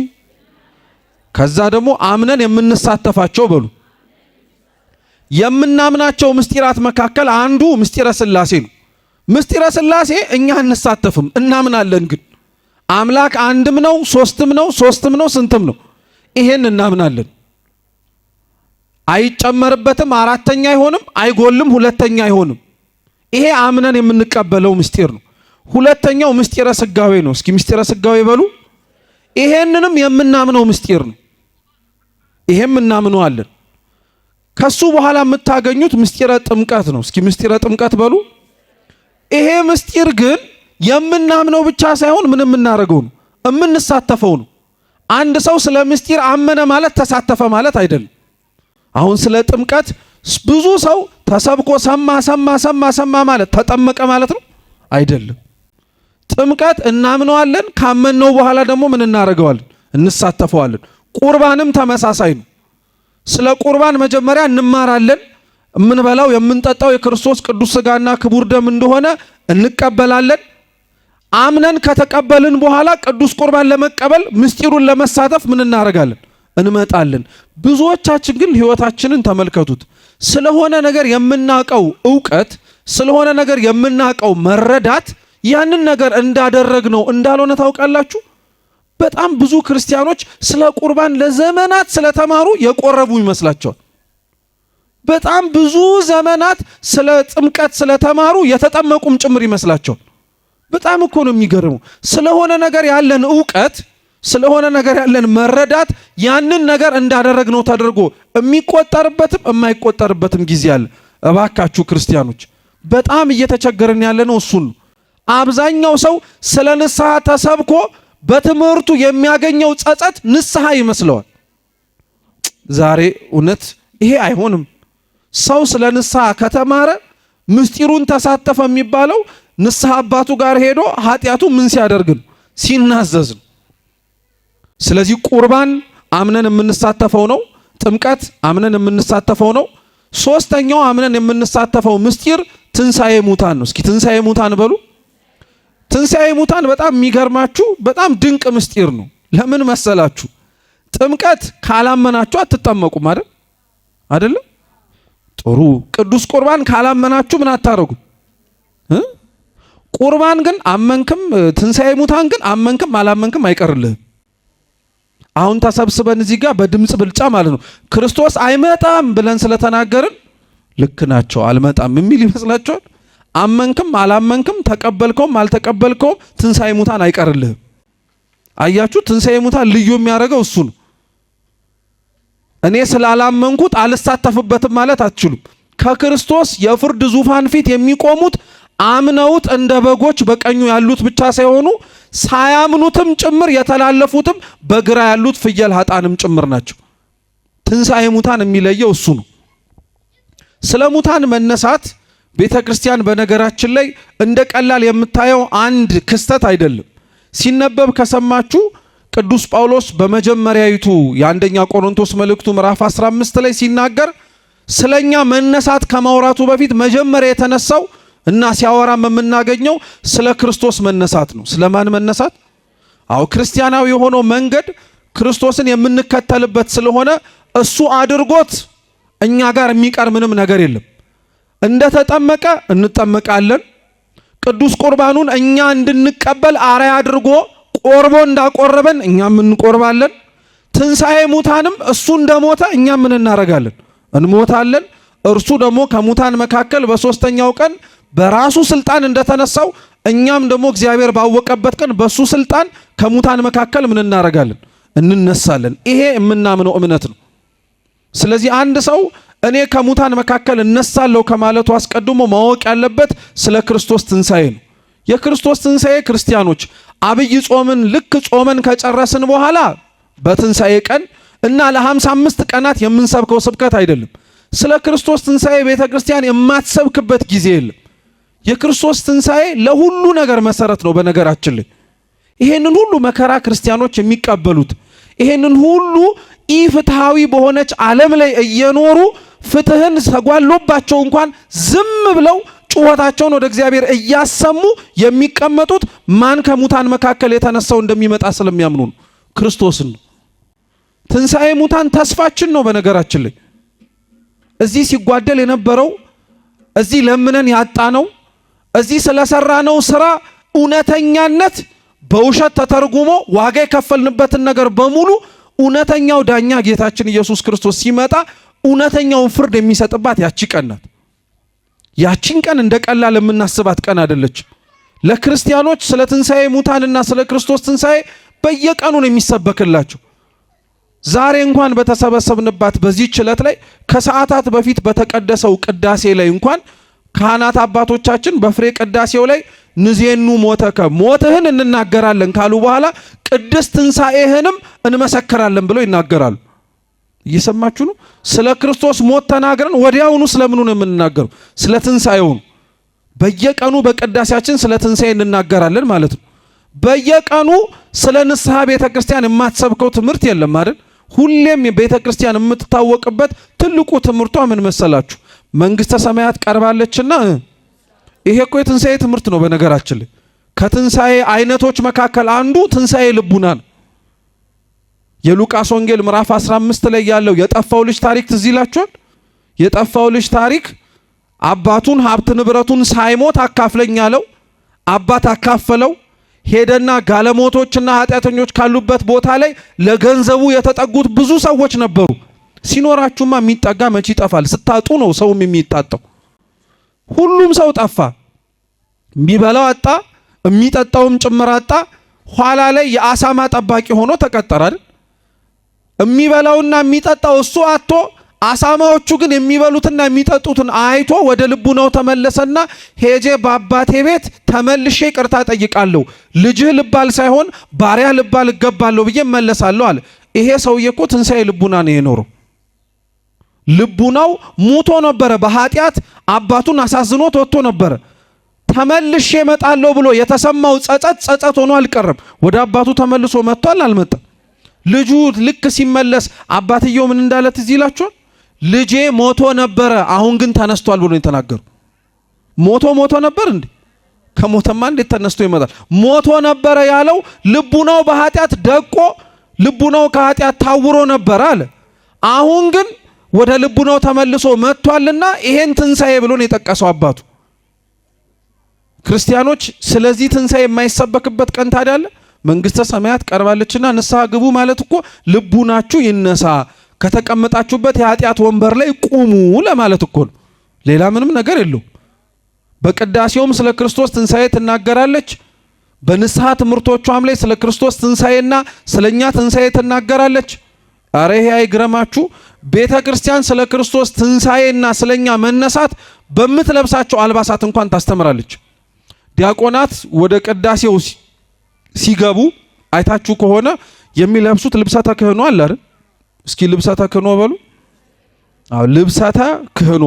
ከዛ ደግሞ አምነን የምንሳተፋቸው በሉ። የምናምናቸው ምስጢራት መካከል አንዱ ምስጢረ ሥላሴ ነው። ምስጢረ ሥላሴ እኛ እንሳተፍም እናምናለን። ግን አምላክ አንድም ነው፣ ሶስትም ነው፣ ስንትም ነው? ይሄን እናምናለን። አይጨመርበትም፣ አራተኛ አይሆንም፣ አይጎልም፣ ሁለተኛ አይሆንም። ይሄ አምነን የምንቀበለው ምስጢር ነው። ሁለተኛው ምስጢረ ሥጋዌ ነው። እስኪ ምስጢረ ሥጋዌ በሉ። ይሄንንም የምናምነው ምስጢር ነው። ይሄም እናምነዋለን። ከሱ በኋላ የምታገኙት ምስጢረ ጥምቀት ነው። እስኪ ምስጢረ ጥምቀት በሉ። ይሄ ምስጢር ግን የምናምነው ብቻ ሳይሆን ምን የምናደርገው ነው? የምንሳተፈው ነው። አንድ ሰው ስለ ምስጢር አመነ ማለት ተሳተፈ ማለት አይደለም። አሁን ስለ ጥምቀት ብዙ ሰው ተሰብኮ ሰማ ማለት ተጠመቀ ማለት ነው አይደለም። ጥምቀት እናምነዋለን። ካመነው በኋላ ደግሞ ምን እናደርገዋለን? እንሳተፈዋለን። ቁርባንም ተመሳሳይ ነው። ስለ ቁርባን መጀመሪያ እንማራለን። የምንበላው የምንጠጣው የክርስቶስ ቅዱስ ሥጋና ክቡር ደም እንደሆነ እንቀበላለን። አምነን ከተቀበልን በኋላ ቅዱስ ቁርባን ለመቀበል ምስጢሩን ለመሳተፍ ምን እናደርጋለን? እንመጣለን። ብዙዎቻችን ግን ሕይወታችንን ተመልከቱት። ስለሆነ ነገር የምናቀው ዕውቀት፣ ስለሆነ ነገር የምናቀው መረዳት ያንን ነገር እንዳደረግነው እንዳልሆነ ታውቃላችሁ። በጣም ብዙ ክርስቲያኖች ስለ ቁርባን ለዘመናት ስለተማሩ የቆረቡ ይመስላቸዋል። በጣም ብዙ ዘመናት ስለ ጥምቀት ስለተማሩ የተጠመቁም ጭምር ይመስላቸዋል። በጣም እኮ ነው የሚገርመው። ስለሆነ ነገር ያለን ዕውቀት፣ ስለሆነ ነገር ያለን መረዳት ያንን ነገር እንዳደረግነው ተደርጎ የሚቆጠርበትም የማይቆጠርበትም ጊዜ አለ። እባካችሁ ክርስቲያኖች በጣም እየተቸገረን ያለነው እሱን ነው። አብዛኛው ሰው ስለ ንስሐ ተሰብኮ በትምህርቱ የሚያገኘው ጸጸት ንስሐ ይመስለዋል። ዛሬ እውነት ይሄ አይሆንም። ሰው ስለ ንስሐ ከተማረ ምስጢሩን ተሳተፈ የሚባለው ንስሐ አባቱ ጋር ሄዶ ኃጢአቱ ምን ሲያደርግ ነው? ሲናዘዝ ነው። ስለዚህ ቁርባን አምነን የምንሳተፈው ነው። ጥምቀት አምነን የምንሳተፈው ነው። ሶስተኛው አምነን የምንሳተፈው ምስጢር ትንሣኤ ሙታን ነው። እስኪ ትንሣኤ ሙታን በሉ። ትንሣኤ ሙታን በጣም የሚገርማችሁ በጣም ድንቅ ምስጢር ነው። ለምን መሰላችሁ? ጥምቀት ካላመናችሁ አትጠመቁም አይደለም? ጥሩ። ቅዱስ ቁርባን ካላመናችሁ ምን አታረጉ? ቁርባን ግን አመንክም፣ ትንሣኤ ሙታን ግን አመንክም አላመንክም አይቀርልህም። አሁን ተሰብስበን እዚህ ጋር በድምጽ ብልጫ ማለት ነው ክርስቶስ አይመጣም ብለን ስለተናገርን ልክ ናቸው አልመጣም የሚል ይመስላችኋል? አመንክም አላመንክም ተቀበልከውም አልተቀበልከውም ትንሣኤ ሙታን አይቀርልህም። አያችሁ፣ ትንሣኤ ሙታን ልዩ የሚያደርገው እሱ ነው። እኔ ስላላመንኩት አልሳተፍበትም ማለት አትችሉም። ከክርስቶስ የፍርድ ዙፋን ፊት የሚቆሙት አምነውት እንደ በጎች በቀኙ ያሉት ብቻ ሳይሆኑ ሳያምኑትም ጭምር የተላለፉትም በግራ ያሉት ፍየል ኃጣንም ጭምር ናቸው። ትንሣኤ ሙታን የሚለየው እሱ ነው። ስለ ሙታን መነሳት ቤተ ክርስቲያን በነገራችን ላይ እንደ ቀላል የምታየው አንድ ክስተት አይደለም። ሲነበብ ከሰማችሁ ቅዱስ ጳውሎስ በመጀመሪያይቱ የአንደኛ ቆሮንቶስ መልእክቱ ምዕራፍ 15 ላይ ሲናገር ስለኛ መነሳት ከማውራቱ በፊት መጀመሪያ የተነሳው እና ሲያወራም የምናገኘው ስለ ክርስቶስ መነሳት ነው። ስለማን መነሳት? አዎ ክርስቲያናዊ የሆነው መንገድ ክርስቶስን የምንከተልበት ስለሆነ እሱ አድርጎት እኛ ጋር የሚቀር ምንም ነገር የለም። እንደተጠመቀ እንጠመቃለን። ቅዱስ ቁርባኑን እኛ እንድንቀበል አርአያ አድርጎ ቆርቦ እንዳቆረበን እኛም እንቆርባለን። ትንሣኤ ሙታንም እሱ እንደሞተ እኛም ምን እናረጋለን? እንሞታለን። እርሱ ደግሞ ከሙታን መካከል በሶስተኛው ቀን በራሱ ስልጣን እንደተነሳው እኛም ደግሞ እግዚአብሔር ባወቀበት ቀን በሱ ስልጣን ከሙታን መካከል ምን እናረጋለን? እንነሳለን። ይሄ የምናምነው እምነት ነው። ስለዚህ አንድ ሰው እኔ ከሙታን መካከል እነሳለሁ ከማለቱ አስቀድሞ ማወቅ ያለበት ስለ ክርስቶስ ትንሣኤ ነው። የክርስቶስ ትንሣኤ ክርስቲያኖች አብይ ጾምን ልክ ጾመን ከጨረስን በኋላ በትንሣኤ ቀን እና ለ55 ቀናት የምንሰብከው ስብከት አይደለም። ስለ ክርስቶስ ትንሣኤ ቤተ ክርስቲያን የማትሰብክበት ጊዜ የለም። የክርስቶስ ትንሣኤ ለሁሉ ነገር መሰረት ነው። በነገራችን ላይ ይሄንን ሁሉ መከራ ክርስቲያኖች የሚቀበሉት ይሄንን ሁሉ ኢፍትሃዊ በሆነች ዓለም ላይ እየኖሩ ፍትህን ተጓሎባቸው እንኳን ዝም ብለው ጩኸታቸውን ወደ እግዚአብሔር እያሰሙ የሚቀመጡት ማን ከሙታን መካከል የተነሳው እንደሚመጣ ስለሚያምኑ ነው። ክርስቶስን ነው። ትንሣኤ ሙታን ተስፋችን ነው። በነገራችን ላይ እዚህ ሲጓደል የነበረው እዚህ ለምነን ያጣነው እዚህ ስለሰራነው ስራ እውነተኛነት በውሸት ተተርጉሞ ዋጋ የከፈልንበትን ነገር በሙሉ እውነተኛው ዳኛ ጌታችን ኢየሱስ ክርስቶስ ሲመጣ እውነተኛውን ፍርድ የሚሰጥባት ያቺ ቀን ናት። ያቺን ቀን እንደ ቀላል የምናስባት ቀን አይደለች። ለክርስቲያኖች ስለ ትንሣኤ ሙታንና ስለ ክርስቶስ ትንሣኤ በየቀኑ ነው የሚሰበክላቸው። ዛሬ እንኳን በተሰበሰብንባት በዚህ ዕለት ላይ ከሰዓታት በፊት በተቀደሰው ቅዳሴ ላይ እንኳን ካህናት አባቶቻችን በፍሬ ቅዳሴው ላይ ንዜኑ ሞተከ ሞትህን እንናገራለን ካሉ በኋላ ቅድስት ትንሣኤህንም እንመሰክራለን ብለው ይናገራሉ። እየሰማችሁ ነው? ስለ ክርስቶስ ሞት ተናግረን ወዲያውኑ ስለምኑ ነው የምንናገረው? ስለ ትንሣኤው። በየቀኑ በቅዳሴያችን ስለ ትንሣኤ እንናገራለን ማለት ነው። በየቀኑ ስለ ንስሐ ቤተ ክርስቲያን የማትሰብከው ትምህርት የለም አይደል? ሁሌም ቤተ ክርስቲያን የምትታወቅበት ትልቁ ትምህርቷ ምን መሰላችሁ? መንግስተ ሰማያት ቀርባለችና ይሄ እኮ የትንሣኤ ትምህርት ነው። በነገራችን ላይ ከትንሣኤ አይነቶች መካከል አንዱ ትንሣኤ ልቡና ነው። የሉቃስ ወንጌል ምዕራፍ 15 ላይ ያለው የጠፋው ልጅ ታሪክ ትዝ ይላችኋል? የጠፋው ልጅ ታሪክ አባቱን ሀብት ንብረቱን ሳይሞት አካፍለኝ አለው። አባት አካፈለው። ሄደና ጋለሞቶችና ኃጢአተኞች ካሉበት ቦታ ላይ ለገንዘቡ የተጠጉት ብዙ ሰዎች ነበሩ። ሲኖራችሁማ የሚጠጋ መቼ ይጠፋል? ስታጡ ነው ሰውም የሚጣጣው። ሁሉም ሰው ጠፋ። የሚበላው አጣ፣ የሚጠጣውም ጭምር አጣ። ኋላ ላይ የአሳማ ጠባቂ ሆኖ ተቀጠረ አይደል? የሚበላውና የሚጠጣው እሱ አጥቶ አሳማዎቹ ግን የሚበሉትና የሚጠጡትን አይቶ ወደ ልቡናው ተመለሰና ሄጄ በአባቴ ቤት ተመልሼ ይቅርታ ጠይቃለሁ፣ ልጅህ ልባል ሳይሆን ባሪያ ልባል እገባለሁ ብዬ መለሳለሁ አለ። ይሄ ሰውዬ እኮ ትንሣኤ ልቡና ነው የኖረው። ልቡናው ሙቶ ነበረ። በኃጢአት አባቱን አሳዝኖት ወጥቶ ነበረ። ተመልሼ እመጣለሁ ብሎ የተሰማው ጸጸት ሆኖ አልቀረም። ወደ አባቱ ተመልሶ መጥቷል? አልመጣም? ልጁ ልክ ሲመለስ አባትየው ምን እንዳለ ትዝ ይላችኋል? ልጄ ሞቶ ነበረ አሁን ግን ተነስቷል ብሎ የተናገሩ። ሞቶ ነበር እንዴ? ከሞተማ እንዴት ተነስቶ ይመጣል? ሞቶ ነበረ ያለው ልቡናው በኃጢአት ደቆ ልቡናው ከኃጢአት ታውሮ ነበር አለ። አሁን ግን ወደ ልቡናው ተመልሶ መጥቷልና ይሄን ትንሣኤ ብሎ ነው የጠቀሰው አባቱ። ክርስቲያኖች ስለዚህ ትንሣኤ የማይሰበክበት ቀን ታዲያ አለ? መንግስተ ሰማያት ቀርባለችና ንስሐ ግቡ ማለት እኮ ልቡናችሁ ይነሳ፣ ከተቀመጣችሁበት የኃጢአት ወንበር ላይ ቁሙ ለማለት እኮ ነው። ሌላ ምንም ነገር የለው። በቅዳሴውም ስለ ክርስቶስ ትንሣኤ ትናገራለች። በንስሐ ትምህርቶቿም ላይ ስለ ክርስቶስ ትንሣኤና ስለኛ ትንሣኤ ትናገራለች። አረ ይሄ አይግረማችሁ። ቤተ ክርስቲያን ስለ ክርስቶስ ትንሣኤና ስለኛ መነሳት በምትለብሳቸው አልባሳት እንኳን ታስተምራለች። ዲያቆናት ወደ ቅዳሴው ሲገቡ አይታችሁ ከሆነ የሚለብሱት ልብሰ ተክህኖ አለ አይደል? እስኪ ልብሰ ተክህኖ በሉ። አዎ ልብሰ ተክህኖ።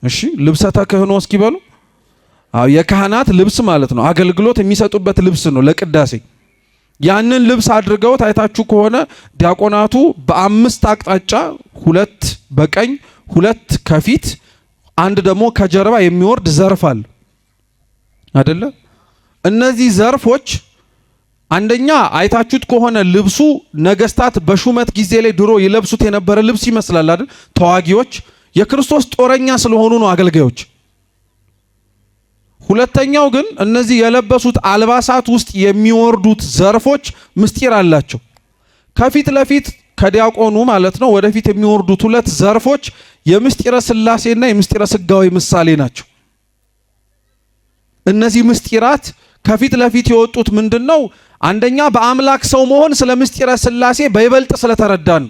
እሺ ልብሰ ተክህኖ እስኪ በሉ። አዎ የካህናት ልብስ ማለት ነው። አገልግሎት የሚሰጡበት ልብስ ነው ለቅዳሴ። ያንን ልብስ አድርገው ታይታችሁ ከሆነ ዲያቆናቱ በአምስት አቅጣጫ፣ ሁለት በቀኝ ሁለት ከፊት አንድ ደግሞ ከጀርባ የሚወርድ ዘርፍ አለ አይደለ? እነዚህ ዘርፎች አንደኛ አይታችሁት ከሆነ ልብሱ ነገስታት በሹመት ጊዜ ላይ ድሮ ይለብሱት የነበረ ልብስ ይመስላል አይደል? ተዋጊዎች የክርስቶስ ጦረኛ ስለሆኑ ነው አገልጋዮች። ሁለተኛው ግን እነዚህ የለበሱት አልባሳት ውስጥ የሚወርዱት ዘርፎች ምስጢር አላቸው። ከፊት ለፊት ከዲያቆኑ ማለት ነው ወደፊት የሚወርዱት ሁለት ዘርፎች የምስጢረ ሥላሴና የምስጢረ ሥጋዌ ምሳሌ ናቸው። እነዚህ ምስጢራት ከፊት ለፊት የወጡት ምንድነው? አንደኛ በአምላክ ሰው መሆን ስለ ምስጢረ ሥላሴ በይበልጥ ስለተረዳን።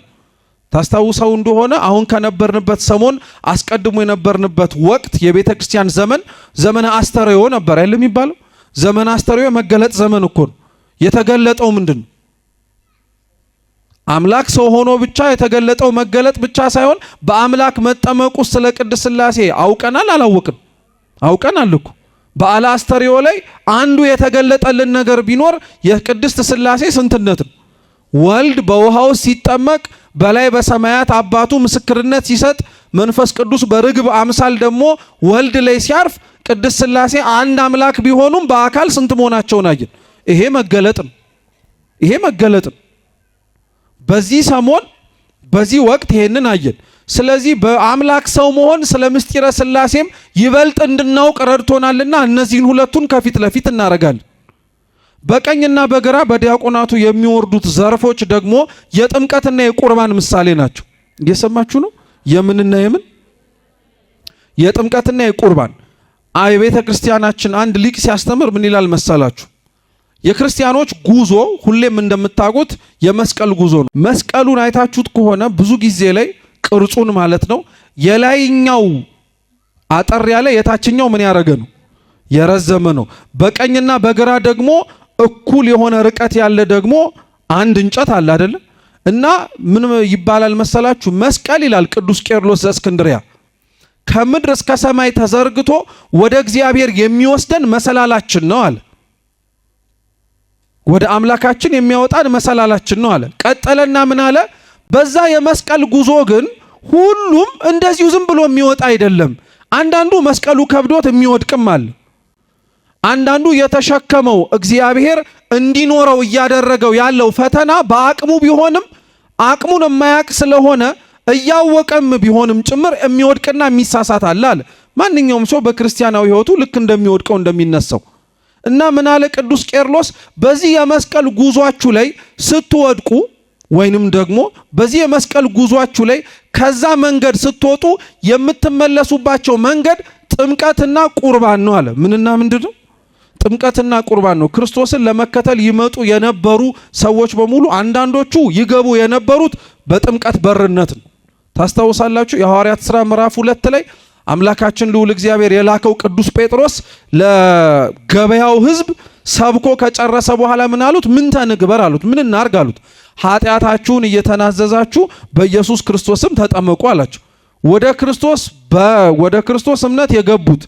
ታስታውሰው እንደሆነ አሁን ከነበርንበት ሰሞን አስቀድሞ የነበርንበት ወቅት የቤተ ክርስቲያን ዘመነ አስተርእዮ ነበር አይደል የሚባለው? ዘመነ አስተርእዮ መገለጥ ዘመን እኮ ነው። የተገለጠው ምንድነው? አምላክ ሰው ሆኖ ብቻ የተገለጠው መገለጥ ብቻ ሳይሆን በአምላክ መጠመቁ ስለ ቅድስት ሥላሴ አውቀናል አላወቅን? አውቀናል እኮ። በዓለ አስተርእዮ ላይ አንዱ የተገለጠልን ነገር ቢኖር የቅድስት ሥላሴ ስንትነት ነው። ወልድ በውሃው ሲጠመቅ በላይ በሰማያት አባቱ ምስክርነት ሲሰጥ መንፈስ ቅዱስ በርግብ አምሳል ደግሞ ወልድ ላይ ሲያርፍ ቅድስት ሥላሴ አንድ አምላክ ቢሆኑም በአካል ስንት መሆናቸውን አየን። ይሄ መገለጥ ነው። ይሄ መገለጥ ነው። በዚህ ሰሞን በዚህ ወቅት ይሄንን አየን። ስለዚህ በአምላክ ሰው መሆን ስለ ምስጢረ ሥላሴም ይበልጥ እንድናውቅ ረድቶናልና እነዚህን ሁለቱን ከፊት ለፊት እናረጋለን። በቀኝና በግራ በዲያቆናቱ የሚወርዱት ዘርፎች ደግሞ የጥምቀትና የቁርባን ምሳሌ ናቸው። እየሰማችሁ ነው? የምንና የምን? የጥምቀትና የቁርባን። የቤተ ክርስቲያናችን አንድ ሊቅ ሲያስተምር ምን ይላል መሰላችሁ? የክርስቲያኖች ጉዞ ሁሌም እንደምታውቁት የመስቀል ጉዞ ነው። መስቀሉን አይታችሁት ከሆነ ብዙ ጊዜ ላይ ቅርጹን ማለት ነው የላይኛው አጠር ያለ የታችኛው ምን ያደረገ ነው? የረዘመ ነው። በቀኝና በግራ ደግሞ እኩል የሆነ ርቀት ያለ ደግሞ አንድ እንጨት አለ አይደለ? እና ምን ይባላል መሰላችሁ? መስቀል ይላል ቅዱስ ቄርሎስ ዘእስክንድርያ ከምድር እስከ ሰማይ ተዘርግቶ ወደ እግዚአብሔር የሚወስደን መሰላላችን ነው አለ። ወደ አምላካችን የሚያወጣን መሰላላችን ነው አለ። ቀጠለና ምን አለ? በዛ የመስቀል ጉዞ ግን ሁሉም እንደዚሁ ዝም ብሎ የሚወጣ አይደለም። አንዳንዱ መስቀሉ ከብዶት የሚወድቅም አለ። አንዳንዱ የተሸከመው እግዚአብሔር እንዲኖረው እያደረገው ያለው ፈተና በአቅሙ ቢሆንም አቅሙን የማያቅ ስለሆነ እያወቀም ቢሆንም ጭምር የሚወድቅና የሚሳሳት አለ። ማንኛውም ሰው በክርስቲያናዊ ሕይወቱ ልክ እንደሚወድቀው እንደሚነሳው እና ምን አለ ቅዱስ ቄርሎስ? በዚህ የመስቀል ጉዟችሁ ላይ ስትወድቁ ወይንም ደግሞ በዚህ የመስቀል ጉዟችሁ ላይ ከዛ መንገድ ስትወጡ የምትመለሱባቸው መንገድ ጥምቀትና ቁርባን ነው አለ። ምንና ምንድነው? ጥምቀትና ቁርባን ነው። ክርስቶስን ለመከተል ይመጡ የነበሩ ሰዎች በሙሉ አንዳንዶቹ ይገቡ የነበሩት በጥምቀት በርነት ነው። ታስታውሳላችሁ? የሐዋርያት ሥራ ምዕራፍ 2 ላይ አምላካችን ልዑል እግዚአብሔር የላከው ቅዱስ ጴጥሮስ ለገበያው ሕዝብ ሰብኮ ከጨረሰ በኋላ ምን አሉት? ምን ተንግበር አሉት። ምን እናርግ አሉት? ኃጢአታችሁን እየተናዘዛችሁ በኢየሱስ ክርስቶስም ተጠመቁ አላቸው። ወደ ክርስቶስ እምነት የገቡት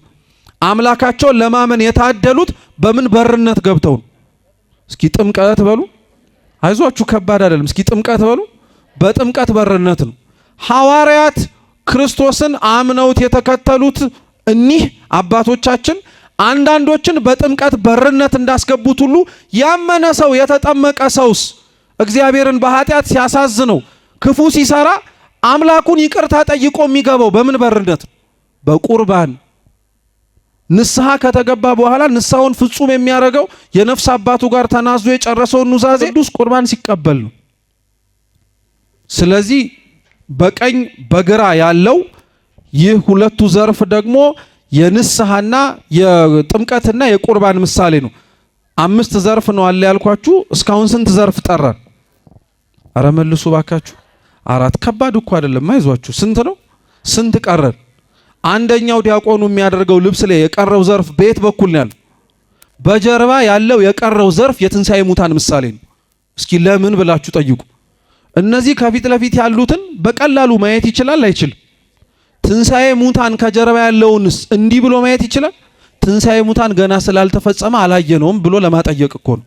አምላካቸውን ለማመን የታደሉት በምን በርነት ገብተው? እስኪ ጥምቀት በሉ። አይዟችሁ ከባድ አይደለም። እስኪ ጥምቀት በሉ። በጥምቀት በርነት ነው። ሐዋርያት ክርስቶስን አምነውት የተከተሉት እኒህ አባቶቻችን አንዳንዶችን በጥምቀት በርነት እንዳስገቡት ሁሉ ያመነ ሰው የተጠመቀ ሰውስ እግዚአብሔርን በኃጢአት ሲያሳዝነው ክፉ ሲሰራ አምላኩን ይቅርታ ጠይቆ የሚገባው በምን በርነት? በቁርባን ንስሐ ከተገባ በኋላ ንስሐውን ፍጹም የሚያደርገው የነፍስ አባቱ ጋር ተናዞ የጨረሰውን ኑዛዜ ቅዱስ ቁርባን ሲቀበል ነው። ስለዚህ በቀኝ በግራ ያለው ይህ ሁለቱ ዘርፍ ደግሞ የንስሐና የጥምቀትና የቁርባን ምሳሌ ነው። 5 ዘርፍ ነው አለ ያልኳችሁ። እስካሁን ስንት ዘርፍ ጠራን? አረ መልሱ ባካችሁ። 4። ከባድ እኮ አይደለም፣ አይዟችሁ። ስንት ነው? ስንት ቀረን? አንደኛው ዲያቆኑ የሚያደርገው ልብስ ላይ የቀረው ዘርፍ በየት በኩል ነው ያለው? በጀርባ ያለው የቀረው ዘርፍ የትንሣኤ ሙታን ምሳሌ ነው። እስኪ ለምን ብላችሁ ጠይቁ። እነዚህ ከፊት ለፊት ያሉትን በቀላሉ ማየት ይችላል አይችልም? ትንሣኤ ሙታን ከጀርባ ያለውንስ እንዲህ ብሎ ማየት ይችላል? ትንሣኤ ሙታን ገና ስላልተፈጸመ አላየነውም ብሎ ለማጠየቅ እኮ ነው።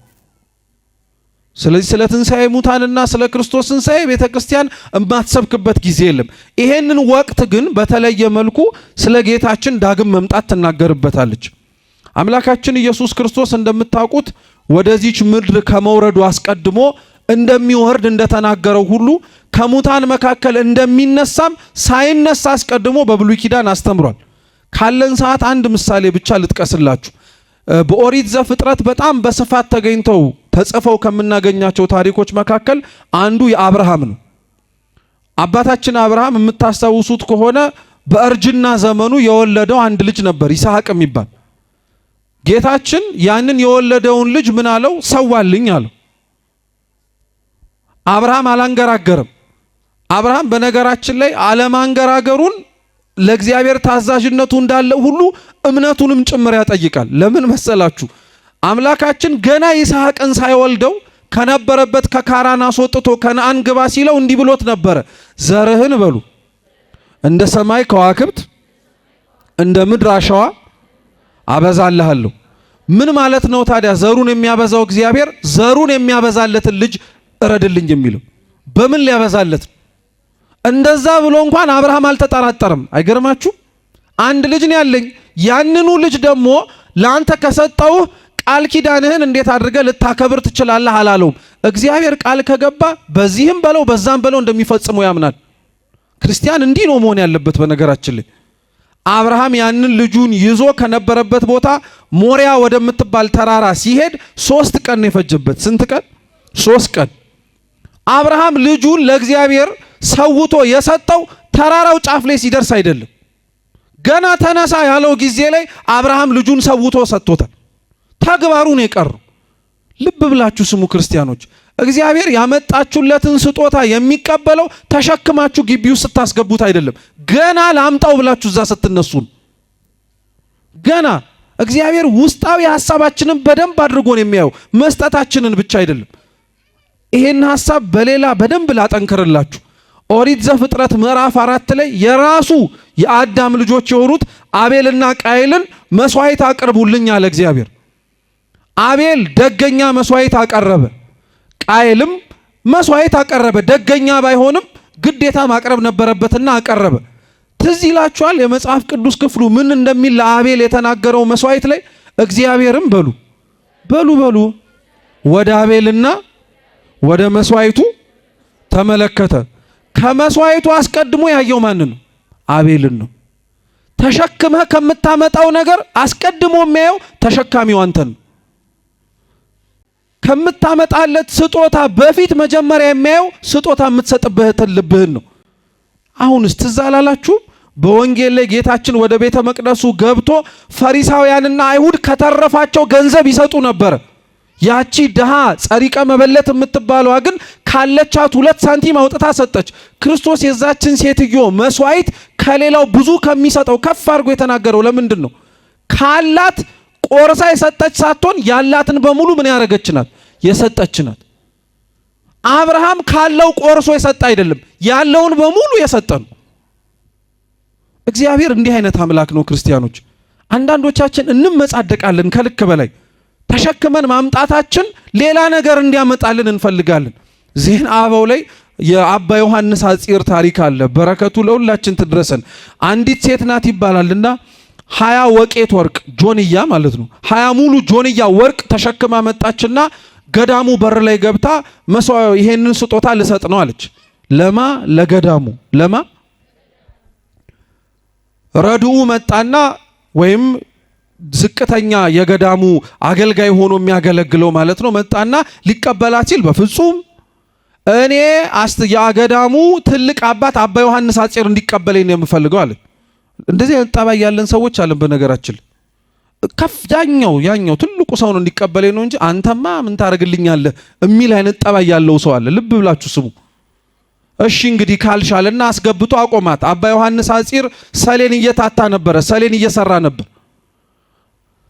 ስለዚህ ስለ ትንሣኤ ሙታንና ስለ ክርስቶስ ትንሣኤ ቤተ ክርስቲያን የማትሰብክበት ጊዜ የለም። ይሄንን ወቅት ግን በተለየ መልኩ ስለ ጌታችን ዳግም መምጣት ትናገርበታለች። አምላካችን ኢየሱስ ክርስቶስ እንደምታውቁት ወደዚች ምድር ከመውረዱ አስቀድሞ እንደሚወርድ እንደተናገረው ሁሉ ከሙታን መካከል እንደሚነሳም ሳይነሳ አስቀድሞ በብሉይ ኪዳን አስተምሯል። ካለን ሰዓት አንድ ምሳሌ ብቻ ልጥቀስላችሁ። በኦሪት ዘፍጥረት በጣም በስፋት ተገኝተው ተጽፈው ከምናገኛቸው ታሪኮች መካከል አንዱ የአብርሃም ነው። አባታችን አብርሃም የምታስታውሱት ከሆነ በእርጅና ዘመኑ የወለደው አንድ ልጅ ነበር፣ ይስሐቅ የሚባል። ጌታችን ያንን የወለደውን ልጅ ምን አለው? ሰዋልኝ አለው። አብርሃም አላንገራገርም። አብርሃም በነገራችን ላይ አለማንገራገሩን ለእግዚአብሔር ታዛዥነቱ እንዳለው ሁሉ እምነቱንም ጭምር ያጠይቃል። ለምን መሰላችሁ? አምላካችን ገና ይስሐቅን ሳይወልደው ከነበረበት ከካራን አስወጥቶ ከነአን ግባ ሲለው እንዲህ ብሎት ነበረ፣ ዘርህን በሉ እንደ ሰማይ ከዋክብት እንደ ምድር አሸዋ አበዛልሃለሁ። ምን ማለት ነው ታዲያ? ዘሩን የሚያበዛው እግዚአብሔር ዘሩን የሚያበዛለትን ልጅ እረድልኝ የሚለው በምን ሊያበዛለት? እንደዛ ብሎ እንኳን አብርሃም አልተጠራጠረም። አይገርማችሁ? አንድ ልጅ ነው ያለኝ፣ ያንኑ ልጅ ደግሞ ለአንተ ከሰጠውህ ቃል ኪዳንህን እንዴት አድርገህ ልታከብር ትችላለህ አላለውም። እግዚአብሔር ቃል ከገባ በዚህም በለው በዛም በለው እንደሚፈጽመው ያምናል። ክርስቲያን እንዲህ ነው መሆን ያለበት። በነገራችን ላይ አብርሃም ያንን ልጁን ይዞ ከነበረበት ቦታ ሞሪያ ወደምትባል ተራራ ሲሄድ 3 ቀን ነው የፈጀበት። ስንት ቀን? 3 ቀን። አብርሃም ልጁን ለእግዚአብሔር ሰውቶ የሰጠው ተራራው ጫፍ ላይ ሲደርስ አይደለም። ገና ተነሳ ያለው ጊዜ ላይ አብርሃም ልጁን ሰውቶ ሰጥቶታል። ተግባሩ ነው የቀረው። ልብ ብላችሁ ስሙ ክርስቲያኖች። እግዚአብሔር ያመጣችሁለትን ስጦታ የሚቀበለው ተሸክማችሁ ግቢው ስታስገቡት አይደለም። ገና ላምጣው ብላችሁ እዛ ስትነሱ። ገና እግዚአብሔር ውስጣዊ ሐሳባችንን በደንብ አድርጎ ነው የሚያየው፣ መስጠታችንን ብቻ አይደለም። ይሄን ሐሳብ በሌላ በደንብ ላጠንክርላችሁ። ኦሪት ዘፍጥረት ምዕራፍ 4 ላይ የራሱ የአዳም ልጆች የሆኑት አቤልና ቃየልን መስዋዕት አቅርቡልኝ አለ እግዚአብሔር። አቤል ደገኛ መስዋዕት አቀረበ፣ ቃየልም መስዋዕት አቀረበ። ደገኛ ባይሆንም ግዴታ ማቅረብ ነበረበትና አቀረበ። ትዝ ይላችኋል የመጽሐፍ ቅዱስ ክፍሉ ምን እንደሚል ለአቤል የተናገረው መስዋዕት ላይ እግዚአብሔርም በሉ ወደ አቤልና ወደ መስዋዕቱ ተመለከተ። ከመስዋዕቱ አስቀድሞ ያየው ማንን ነው? አቤልን ነው። ተሸክመህ ከምታመጣው ነገር አስቀድሞ የሚያየው ተሸካሚው አንተን ነው። ከምታመጣለት ስጦታ በፊት መጀመሪያ የሚያየው ስጦታ የምትሰጥበትን ልብህን ነው። አሁንስ ትዝ አላላችሁ? በወንጌል ላይ ጌታችን ወደ ቤተ መቅደሱ ገብቶ ፈሪሳውያንና አይሁድ ከተረፋቸው ገንዘብ ይሰጡ ነበር። ያቺ ድሃ ጸሪቀ መበለት የምትባለዋ ግን ካለቻት 2 ሳንቲም አውጥታ ሰጠች። ክርስቶስ የዛችን ሴትዮ መስዋዕት ከሌላው ብዙ ከሚሰጠው ከፍ አድርጎ የተናገረው ለምንድን ነው? ካላት ቆርሳ የሰጠች ሳትሆን ያላትን በሙሉ ምን ያደረገች ናት? የሰጠች ናት። አብርሃም ካለው ቆርሶ የሰጠ አይደለም፣ ያለውን በሙሉ የሰጠ ነው። እግዚአብሔር እንዲህ አይነት አምላክ ነው። ክርስቲያኖች አንዳንዶቻችን እንመጻደቃለን ከልክ በላይ። ተሸክመን ማምጣታችን ሌላ ነገር እንዲያመጣልን እንፈልጋለን። ዜና አበው ላይ የአባ ዮሐንስ አጺር ታሪክ አለ። በረከቱ ለሁላችን ትድረሰን። አንዲት ሴት ናት ይባላልና 20 ወቄት ወርቅ ጆንያ ማለት ነው 20 ሙሉ ጆንያ ወርቅ ተሸክማ መጣችና ገዳሙ በር ላይ ገብታ ይሄንን ስጦታ ልሰጥ ነው አለች። ለማ ለገዳሙ ለማ ረድኡ መጣና ወይም ዝቅተኛ የገዳሙ አገልጋይ ሆኖ የሚያገለግለው ማለት ነው መጣና ሊቀበላት ሲል በፍጹም እኔ የገዳሙ ትልቅ አባት አባ ዮሐንስ አጺር እንዲቀበለኝ ነው የምፈልገው አለ። እንደዚህ ጠባይ ያለን ሰዎች አለን በነገራችን። ያኛው ትልቁ ሰው ነው እንዲቀበለኝ ነው እንጂ አንተማ ምን ታረግልኛለህ የሚል አይነት ጠባይ ያለው ሰው አለ። ልብ ብላችሁ ስሙ። እሺ እንግዲህ ካልሻለና አስገብቶ አቆማት። አባ ዮሐንስ አጺር ሰሌን እየታታ ነበረ፣ ሰሌን እየሰራ ነበር።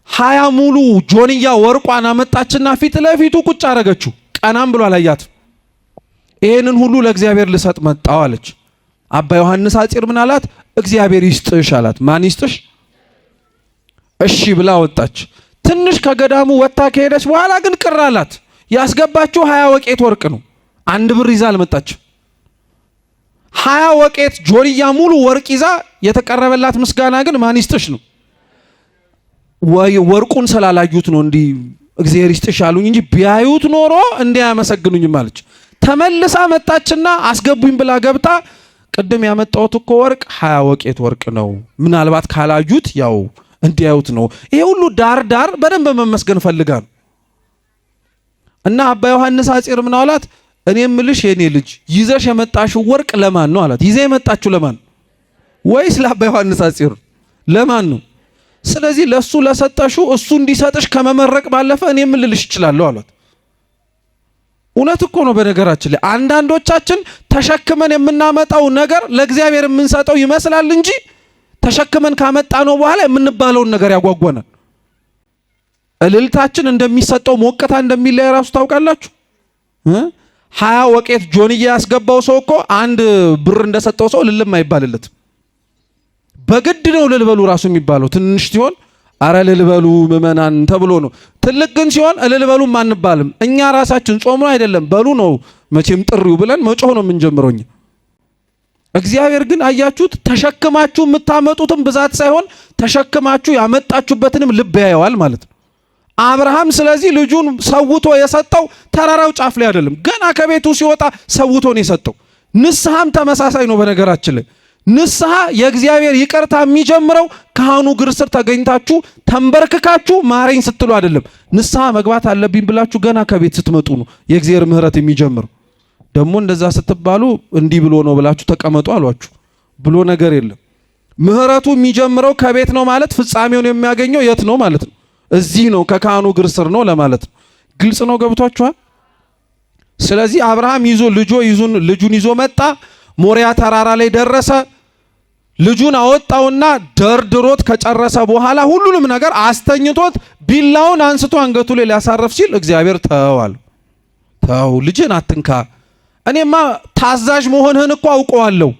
20 ሙሉ ጆንያ ወርቋን አመጣችና ፊት ለፊቱ ቁጭ አረገችው። ቀናም ብሎ አላያትም። ይሄንን ሁሉ ለእግዚአብሔር ልሰጥ መጣው አለች። አባ ዮሐንስ አጺር ምን አላት? እግዚአብሔር ይስጥሽ አላት። ማን ይስጥሽ? እሺ ብላ ወጣች። ትንሽ ከገዳሙ ወጣ ከሄደች በኋላ ግን ቅር አላት። ያስገባችው 20 ወቄት ወርቅ ነው። 1 ብር ይዛ አልመጣች። 20 ወቄት ጆንያ ሙሉ ወርቅ ይዛ የተቀረበላት ምስጋና ግን ማን ይስጥሽ ነው። ወርቁን ስላላዩት ነው እንዲህ እግዚአብሔር ይስጥሽ አሉኝ እንጂ ቢያዩት ኖሮ እንዲያመሰግኑኝም አለች። ተመልሳ መጣችና አስገቡኝ ብላ ገብታ ቅድም ያመጣሁት እኮ ወርቅ 20 ወቄት ወርቅ ነው፣ ምናልባት ካላዩት ያው እንዲያዩት ነው። ይሄ ሁሉ ዳር በደንብ መመስገን ፈልጋ ነው። እና አባ ዮሐንስ አጺር ምን አላት? እኔ ምልሽ የኔ ልጅ ይዘሽ የመጣሽው ወርቅ ለማን ነው አላት። ይዘ የመጣችው ለማን ወይስ ለአባ ዮሐንስ አጺር ለማን ነው? ስለዚህ ለሱ ለሰጠሽው እሱ እንዲሰጥሽ ከመመረቅ ባለፈ እኔ ምን ልልሽ እችላለሁ አሏት። እውነት እኮ ነው። በነገራችን ላይ አንዳንዶቻችን ተሸክመን የምናመጣው ነገር ለእግዚአብሔር የምንሰጠው ይመስላል እንጂ ተሸክመን ካመጣ ነው በኋላ የምንባለውን ነገር ያጓጓናል። እልልታችን እንደሚሰጠው ሞቅታ እንደሚለይ ራሱ ታውቃላችሁ። 20 ወቄት ጆንያ ያስገባው ሰው እኮ 1 ብር እንደሰጠው ሰው ልልም አይባልለትም። በግድ ነው ልልበሉ ራሱ የሚባለው። ትንሽ ሲሆን አረ ልልበሉ ምእመናን ተብሎ ነው። ትልቅ ግን ሲሆን ልልበሉ አንባልም። እኛ ራሳችን ጾሙ አይደለም በሉ ነው መቼም ጥሪው ብለን መጮህ ነው የምንጀምረው። እግዚአብሔር ግን አያችሁት፣ ተሸክማችሁ የምታመጡትም ብዛት ሳይሆን ተሸክማችሁ ያመጣችሁበትንም ልብ ያየዋል ማለት ነው። አብርሃም ስለዚህ ልጁን ሰውቶ የሰጠው ተራራው ጫፍ ላይ አይደለም፣ ገና ከቤቱ ሲወጣ ሰውቶ ነው የሰጠው። ንስሐም ተመሳሳይ ነው። በነገራችን ላይ ንስሐ የእግዚአብሔር ይቅርታ የሚጀምረው ካህኑ እግር ስር ተገኝታችሁ ተንበርክካችሁ ማረኝ ስትሉ አይደለም። ንስሐ መግባት አለብኝ ብላችሁ ገና ከቤት ስትመጡ ነው የእግዚአብሔር ምሕረት የሚጀምረው። ደግሞ እንደዛ ስትባሉ እንዲህ ብሎ ነው ብላችሁ ተቀመጡ አሏችሁ ብሎ ነገር የለም። ምሕረቱ የሚጀምረው ከቤት ነው ማለት ፍጻሜውን የሚያገኘው የት ነው ማለት ነው? እዚህ ነው፣ ከካህኑ እግር ስር ነው ለማለት ነው። ግልጽ ነው፣ ገብቷችኋል? ስለዚህ አብርሃም ልጁን ይዞ መጣ። ሞሪያ ተራራ ላይ ደረሰ። ልጁን አወጣውና ደርድሮት ከጨረሰ በኋላ ሁሉንም ነገር አስተኝቶት ቢላውን አንስቶ አንገቱ ላይ ሊያሳረፍ ሲል እግዚአብሔር ተው ልጅን አትንካ፣ እኔማ ታዛዥ መሆንህን እኮ አውቀዋለሁ።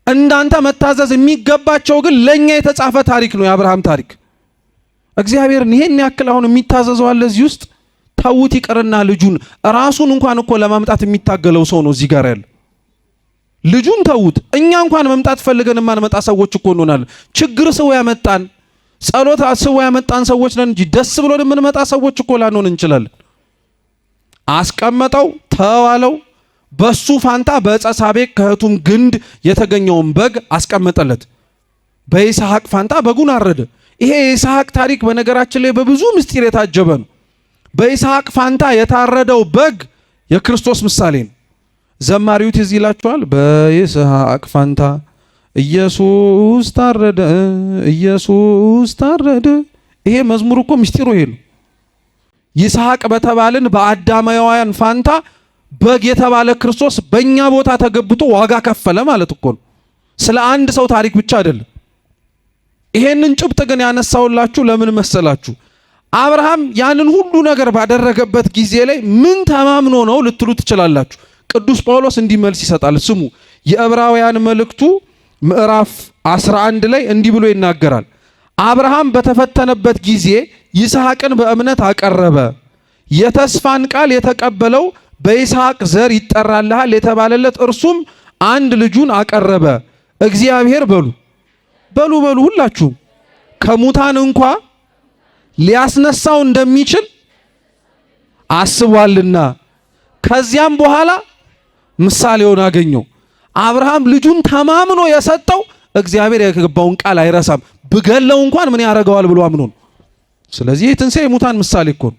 እንዳንተ መታዘዝ የሚገባቸው ግን ለኛ የተጻፈ ታሪክ ነው፣ የአብርሃም ታሪክ። እግዚአብሔርን ይሄን ያክል አሁን የሚታዘዘው አለ እዚህ ውስጥ? ተውት ይቅርና ልጁን ራሱን እንኳን እኮ ለማምጣት የሚታገለው ሰው ነው እዚህ ጋር ያለ። ልጁን ተውት፣ እኛ እንኳን መምጣት ፈልገን የማንመጣ ሰዎች እኮ እንሆናለን። ችግር ሰው ያመጣን፣ ጸሎት ሰው ያመጣን ሰዎች ነን እንጂ ደስ ብሎን የምንመጣ ሰዎች እኮ ላንሆን እንችላለን። አስቀመጠው፣ ተዋለው። በሱ ፋንታ በዕፀ ሳቤቅ ከእህቱም ግንድ የተገኘውን በግ አስቀመጠለት። በይስሐቅ ፋንታ በጉን አረደ። ይሄ የይስሐቅ ታሪክ በነገራችን ላይ በብዙ ምስጢር የታጀበ ነው። በይስሐቅ ፋንታ የታረደው በግ የክርስቶስ ምሳሌ ነው። ዘማሪው ትዝ ይላችኋል። በይስሐቅ ፋንታ ኢየሱስ ታረደ፣ ኢየሱስ ታረደ። ይሄ መዝሙር እኮ ምስጢሩ ይሄ ነው። ይስሐቅ በተባልን በአዳማውያን ፋንታ በግ የተባለ ክርስቶስ በእኛ ቦታ ተገብቶ ዋጋ ከፈለ ማለት እኮ ነው። ስለ አንድ ሰው ታሪክ ብቻ አይደለም። ይሄንን ጭብጥ ግን ያነሳውላችሁ ለምን መሰላችሁ? አብርሃም ያንን ሁሉ ነገር ባደረገበት ጊዜ ላይ ምን ተማምኖ ነው ልትሉ ትችላላችሁ። ቅዱስ ጳውሎስ እንዲህ መልስ ይሰጣል። ስሙ፣ የዕብራውያን መልእክቱ ምዕራፍ 11 ላይ እንዲህ ብሎ ይናገራል። አብርሃም በተፈተነበት ጊዜ ይስሐቅን በእምነት አቀረበ። የተስፋን ቃል የተቀበለው በይስሐቅ ዘር ይጠራልሃል የተባለለት እርሱም አንድ ልጁን አቀረበ። እግዚአብሔር በሉ ሁላችሁ ከሙታን እንኳ ሊያስነሳው እንደሚችል አስቧልና። ከዚያም በኋላ ምሳሌውን አገኘው። አብርሃም ልጁን ተማምኖ የሰጠው እግዚአብሔር የገባውን ቃል አይረሳም፣ ብገለው እንኳን ምን ያደርገዋል ብሎ አምኖ ነው። ስለዚህ የትንሣኤ ሙታን ምሳሌ እኮ ነው።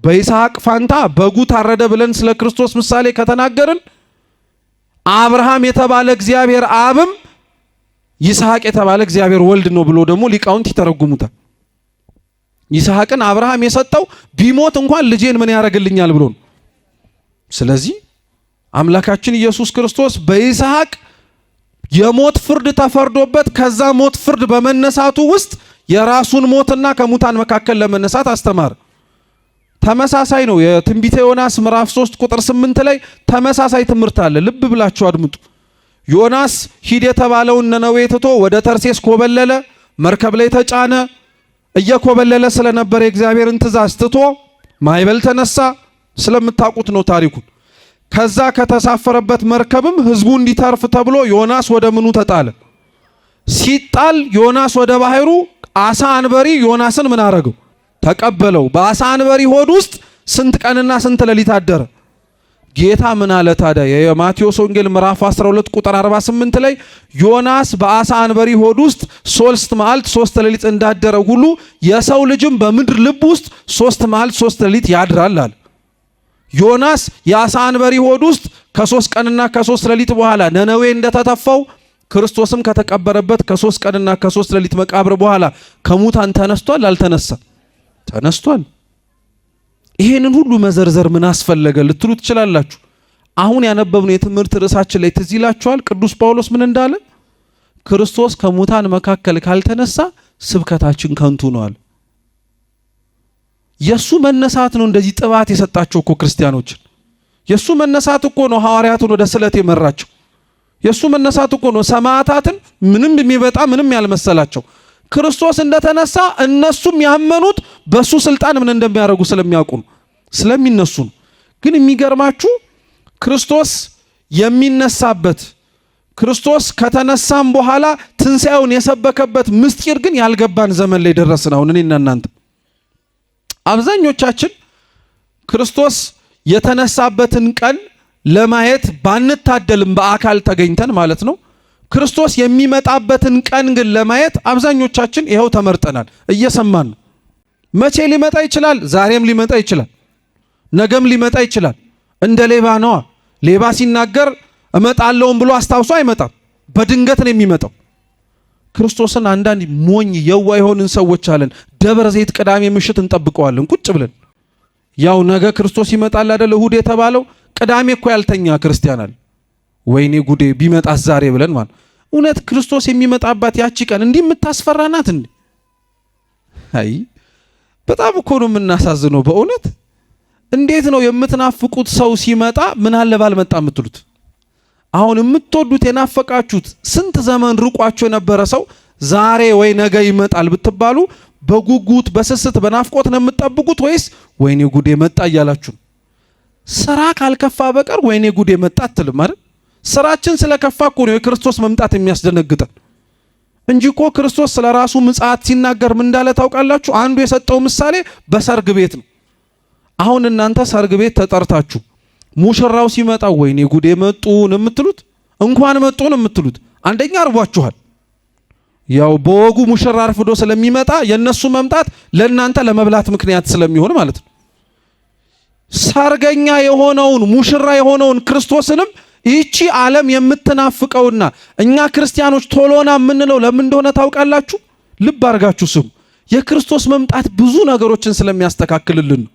በይስሐቅ ፋንታ በጉ ታረደ ብለን ስለ ክርስቶስ ምሳሌ ከተናገርን አብርሃም የተባለ እግዚአብሔር አብም ይስሐቅ የተባለ እግዚአብሔር ወልድ ነው ብሎ ደግሞ ሊቃውንት ይተረጉሙታል። ይስሐቅን አብርሃም የሰጠው ቢሞት እንኳን ልጄን ምን ያደርግልኛል ብሎ ነው። ስለዚህ አምላካችን ኢየሱስ ክርስቶስ በይስሐቅ የሞት ፍርድ ተፈርዶበት ከዛ ሞት ፍርድ በመነሳቱ ውስጥ የራሱን ሞትና ከሙታን መካከል ለመነሳት አስተማረ። ተመሳሳይ ነው። የትንቢተ ዮናስ ምዕራፍ 3 ቁጥር 8 ላይ ተመሳሳይ ትምህርት አለ። ልብ ብላችሁ አድምጡ። ዮናስ ሂድ የተባለውን ነነዌ ትቶ ወደ ተርሴስ ኮበለለ። መርከብ ላይ ተጫነ። እየኮበለለ ስለነበረ የእግዚአብሔርን ትእዛዝ ትቶ ማዕበል ተነሳ። ስለምታውቁት ነው ታሪኩን። ከዛ ከተሳፈረበት መርከብም ህዝቡ እንዲተርፍ ተብሎ ዮናስ ወደ ምኑ ተጣለ። ሲጣል ዮናስ ወደ ባህሩ፣ አሳ አንበሪ ዮናስን ምን አረገው? ተቀበለው። በአሳ አንበሪ ሆድ ውስጥ ስንት ቀንና ስንት ሌሊት አደረ። ጌታ ምን አለ ታዲያ? የማቴዎስ ወንጌል ምዕራፍ 12 ቁጥር 48 ላይ ዮናስ በአሳ አንበሪ ሆድ ውስጥ 3 መዓልት 3 ሌሊት እንዳደረ ሁሉ የሰው ልጅም በምድር ልብ ውስጥ 3 መዓልት 3 ሌሊት ያድራል አለ። ዮናስ የአሳ አንበሪ ሆድ ውስጥ ከ3 ቀንና ከ3 ሌሊት በኋላ ነነዌ እንደተተፋው ክርስቶስም ከተቀበረበት ከ3 ቀንና ከ3 ሌሊት መቃብር በኋላ ከሙታን ተነስቷል። አልተነሳም? ተነስቷል። ይሄንን ሁሉ መዘርዘር ምን አስፈለገ ልትሉ ትችላላችሁ። አሁን ያነበብነው የትምህርት ርዕሳችን ላይ ትዝ ይላችኋል ቅዱስ ጳውሎስ ምን እንዳለ? ክርስቶስ ከሙታን መካከል ካልተነሳ ስብከታችን ከንቱ ነው አለ። የሱ መነሳት ነው እንደዚህ ጥባት የሰጣቸው እኮ ክርስቲያኖችን። የሱ መነሳት እኮ ነው ሐዋርያቱን ወደ ስለት የመራቸው። የሱ መነሳት እኮ ነው ሰማዕታትን ምንም የሚበጣ ምንም ያልመሰላቸው። ክርስቶስ እንደተነሳ እነሱም ያመኑት በሱ ስልጣን ምን እንደሚያደርጉ ስለሚያውቁ ነው፣ ስለሚነሱ ነው። ግን የሚገርማችሁ ክርስቶስ የሚነሳበት ክርስቶስ ከተነሳም በኋላ ትንሣኤውን የሰበከበት ምስጢር ግን ያልገባን ዘመን ላይ ደረስን። አሁን እኔና እናንተ አብዛኞቻችን ክርስቶስ የተነሳበትን ቀን ለማየት ባንታደልም በአካል ተገኝተን ማለት ነው። ክርስቶስ የሚመጣበትን ቀን ግን ለማየት አብዛኞቻችን ይኸው ተመርጠናል፣ እየሰማን ነው። መቼ ሊመጣ ይችላል? ዛሬም ሊመጣ ይችላል፣ ነገም ሊመጣ ይችላል። እንደ ሌባ ነዋ። ሌባ ሲናገር እመጣለሁም ብሎ አስታውሶ አይመጣም፣ በድንገት ነው የሚመጣው። ክርስቶስን አንዳንድ ሞኝ የዋ የሆንን ሰዎች አለን። ደብረ ዘይት ቅዳሜ ምሽት እንጠብቀዋለን ቁጭ ብለን። ያው ነገ ክርስቶስ ይመጣል አይደል? እሁድ የተባለው ቅዳሜ እኮ ያልተኛ ክርስቲያን አለ። ወይኔ ጉዴ ቢመጣስ ዛሬ ብለን ማለት። እውነት ክርስቶስ የሚመጣባት ያቺ ቀን እንዲህ የምታስፈራናት እንዴ? አይ በጣም እኮ ነው የምናሳዝነው በእውነት። እንዴት ነው የምትናፍቁት ሰው ሲመጣ ምን አለ ባልመጣ የምትሉት? አሁን የምትወዱት የናፈቃችሁት ስንት ዘመን ርቋችሁ የነበረ ሰው ዛሬ ወይ ነገ ይመጣል ብትባሉ በጉጉት በስስት በናፍቆት ነው የምትጠብቁት ወይስ ወይኔ ጉዴ መጣ እያላችሁ? ስራ ካልከፋ በቀር ወይኔ ጉዴ መጣ አትልም አይደል? ስራችን ስለከፋ እኮ ነው የክርስቶስ መምጣት የሚያስደነግጠን እንጂ እኮ ክርስቶስ ስለራሱ ምጽአት ሲናገር ምን እንዳለ ታውቃላችሁ? አንዱ የሰጠው ምሳሌ በሰርግ ቤት ነው። አሁን እናንተ ሰርግ ቤት ተጠርታችሁ ሙሽራው ሲመጣ ወይኔ ጉዴ መጡን የምትሉት እንኳን መጡን የምትሉት አንደኛ አርቧችኋል። ያው በወጉ ሙሽራ አርፍዶ ስለሚመጣ የነሱ መምጣት ለእናንተ ለመብላት ምክንያት ስለሚሆን ማለት ነው። ሰርገኛ የሆነውን ሙሽራ የሆነውን ክርስቶስንም ይቺ ዓለም የምትናፍቀውና እኛ ክርስቲያኖች ቶሎና የምንለው ለምን እንደሆነ ታውቃላችሁ? ልብ አድርጋችሁ ስሙ። የክርስቶስ መምጣት ብዙ ነገሮችን ስለሚያስተካክልልን ነው።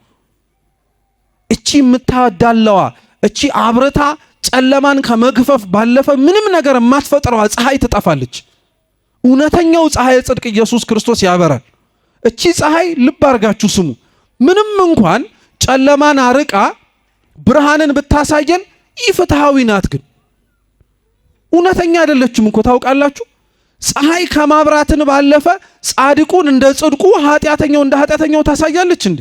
እቺ የምታዳለዋ እቺ አብረታ ጨለማን ከመግፈፍ ባለፈ ምንም ነገር የማትፈጥረዋ ፀሐይ ትጠፋለች። እውነተኛው ፀሐይ ጽድቅ ኢየሱስ ክርስቶስ ያበራል። እቺ ፀሐይ ልብ አድርጋችሁ ስሙ። ምንም እንኳን ጨለማን አርቃ ብርሃንን ብታሳየን ኢፍትሃዊ ናት፣ ግን እውነተኛ አይደለችም እኮ ታውቃላችሁ። ፀሐይ ከማብራትን ባለፈ ጻድቁን እንደ ጽድቁ ኃጢአተኛው እንደ ኃጢአተኛው ታሳያለች እንዴ?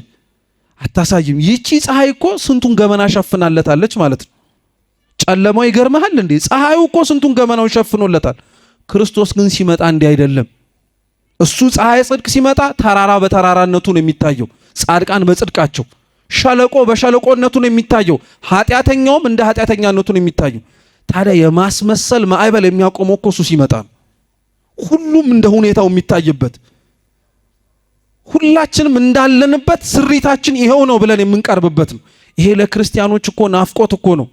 አታሳይም። ይቺ ፀሐይ እኮ ስንቱን ገመና ሸፍናለታለች ማለት ነው። ጨለማው ይገርምሃል እንዴ? ፀሐዩ እኮ ስንቱን ገመናው ሸፍኖለታል። ክርስቶስ ግን ሲመጣ እንዲህ አይደለም። እሱ ፀሐይ ጽድቅ ሲመጣ ተራራ በተራራነቱ ነው የሚታየው፣ ጻድቃን በጽድቃቸው፣ ሸለቆ በሸለቆነቱ ነው የሚታየው፣ ኃጢአተኛውም እንደ ኃጢአተኛነቱ ነው የሚታየው። ታዲያ የማስመሰል ማዕበል የሚያቆመው እኮ እሱ ሲመጣ ነው። ሁሉም እንደ ሁኔታው የሚታይበት፣ ሁላችንም እንዳለንበት ስሪታችን ይሄው ነው ብለን የምንቀርብበት ነው። ይሄ ለክርስቲያኖች እኮ ናፍቆት እኮ ነው።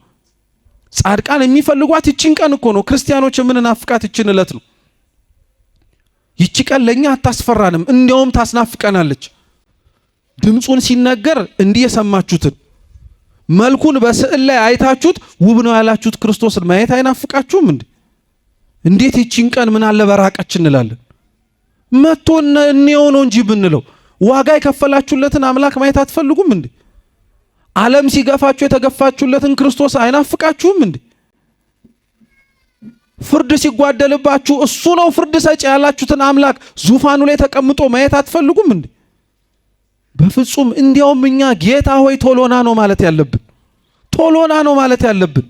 ጻድቃን የሚፈልጓት ይችን ቀን እኮ ነው። ክርስቲያኖች የምንናፍቃት ይችን ዕለት ነው። ይቺ ቀን ለኛ አታስፈራንም፣ እንዲያውም ታስናፍቀናለች። ድምፁን ሲነገር እንዲህ የሰማችሁትን መልኩን በስዕል ላይ አይታችሁት ውብ ነው ያላችሁት ክርስቶስን ማየት አይናፍቃችሁም እንዴ? እንዴት ይቺን ቀን ምን አለ በራቀች እንላለን። መጥቶ እንየው ነው እንጂ ብንለው ዋጋ የከፈላችሁለትን አምላክ ማየት አትፈልጉም እንዴ? ዓለም ሲገፋችሁ የተገፋችሁለትን ክርስቶስ አይናፍቃችሁም እንዴ? ፍርድ ሲጓደልባችሁ እሱ ነው ፍርድ ሰጪ ያላችሁትን አምላክ ዙፋኑ ላይ ተቀምጦ ማየት አትፈልጉም እንዴ? በፍጹም። እንዲያውም እኛ ጌታ ሆይ ቶሎና ነው ማለት ያለብን፣ ቶሎና ነው ማለት ያለብን።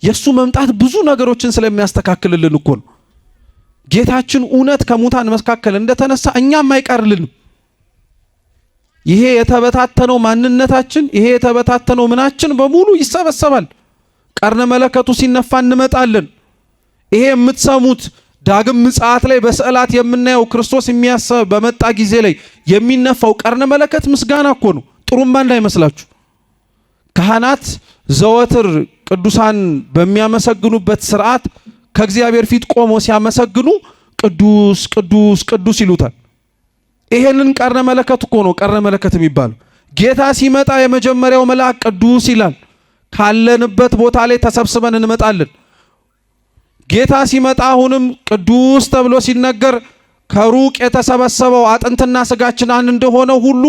የሱ መምጣት ብዙ ነገሮችን ስለሚያስተካክልልን እኮ ነው። ጌታችን እውነት ከሙታን መካከል እንደተነሳ እኛም አይቀርልንም። ይሄ የተበታተነው ማንነታችን፣ ይሄ የተበታተነው ምናችን በሙሉ ይሰበሰባል። ቀርነ መለከቱ ሲነፋ እንመጣለን። ይሄ የምትሰሙት ዳግም ምጽአት ላይ በስዕላት የምናየው ክርስቶስ የሚያሰብ በመጣ ጊዜ ላይ የሚነፋው ቀርነ መለከት ምስጋና እኮ ነው። ጥሩምባ እንዳይመስላችሁ። ካህናት ዘወትር ቅዱሳን በሚያመሰግኑበት ስርዓት ከእግዚአብሔር ፊት ቆሞ ሲያመሰግኑ ቅዱስ ቅዱስ ቅዱስ ይሉታል። ይሄንን ቀርነ መለከት እኮ ነው ቀርነ መለከት የሚባለው። ጌታ ሲመጣ የመጀመሪያው መልአክ ቅዱስ ይላል። ካለንበት ቦታ ላይ ተሰብስበን እንመጣለን። ጌታ ሲመጣ አሁንም ቅዱስ ተብሎ ሲነገር ከሩቅ የተሰበሰበው አጥንትና ስጋችን አንድ እንደሆነ ሁሉ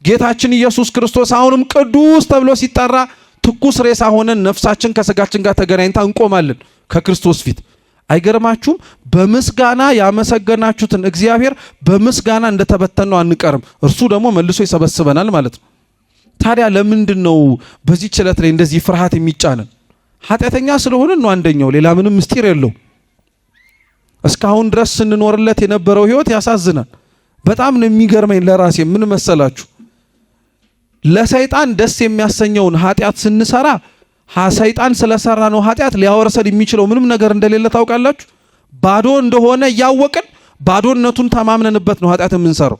ጌታችን ኢየሱስ ክርስቶስ አሁንም ቅዱስ ተብሎ ሲጠራ ትኩስ ሬሳ ሆነን ነፍሳችን ከስጋችን ጋር ተገናኝታ እንቆማለን ከክርስቶስ ፊት። አይገርማችሁም? በምስጋና ያመሰገናችሁትን እግዚአብሔር በምስጋና እንደተበተነው አንቀርም። እርሱ ደግሞ መልሶ ይሰበስበናል ማለት ነው። ታዲያ ለምንድን ነው በዚህ ችለት ላይ እንደዚህ ፍርሃት የሚጫነን? ኃጢአተኛ ስለሆንን ነው አንደኛው፣ ሌላ ምንም ምስጢር የለው። እስካሁን ድረስ ስንኖርለት የነበረው ህይወት ያሳዝናል። በጣም ነው የሚገርመኝ ለራሴ። ምን መሰላችሁ? ለሰይጣን ደስ የሚያሰኘውን ኃጢአት ስንሰራ ሰይጣን ስለሰራ ነው ኃጢአት ሊያወርሰን የሚችለው ምንም ነገር እንደሌለ ታውቃላችሁ። ባዶ እንደሆነ እያወቅን ባዶነቱን ተማምነንበት ነው ኃጢአት የምንሰራው።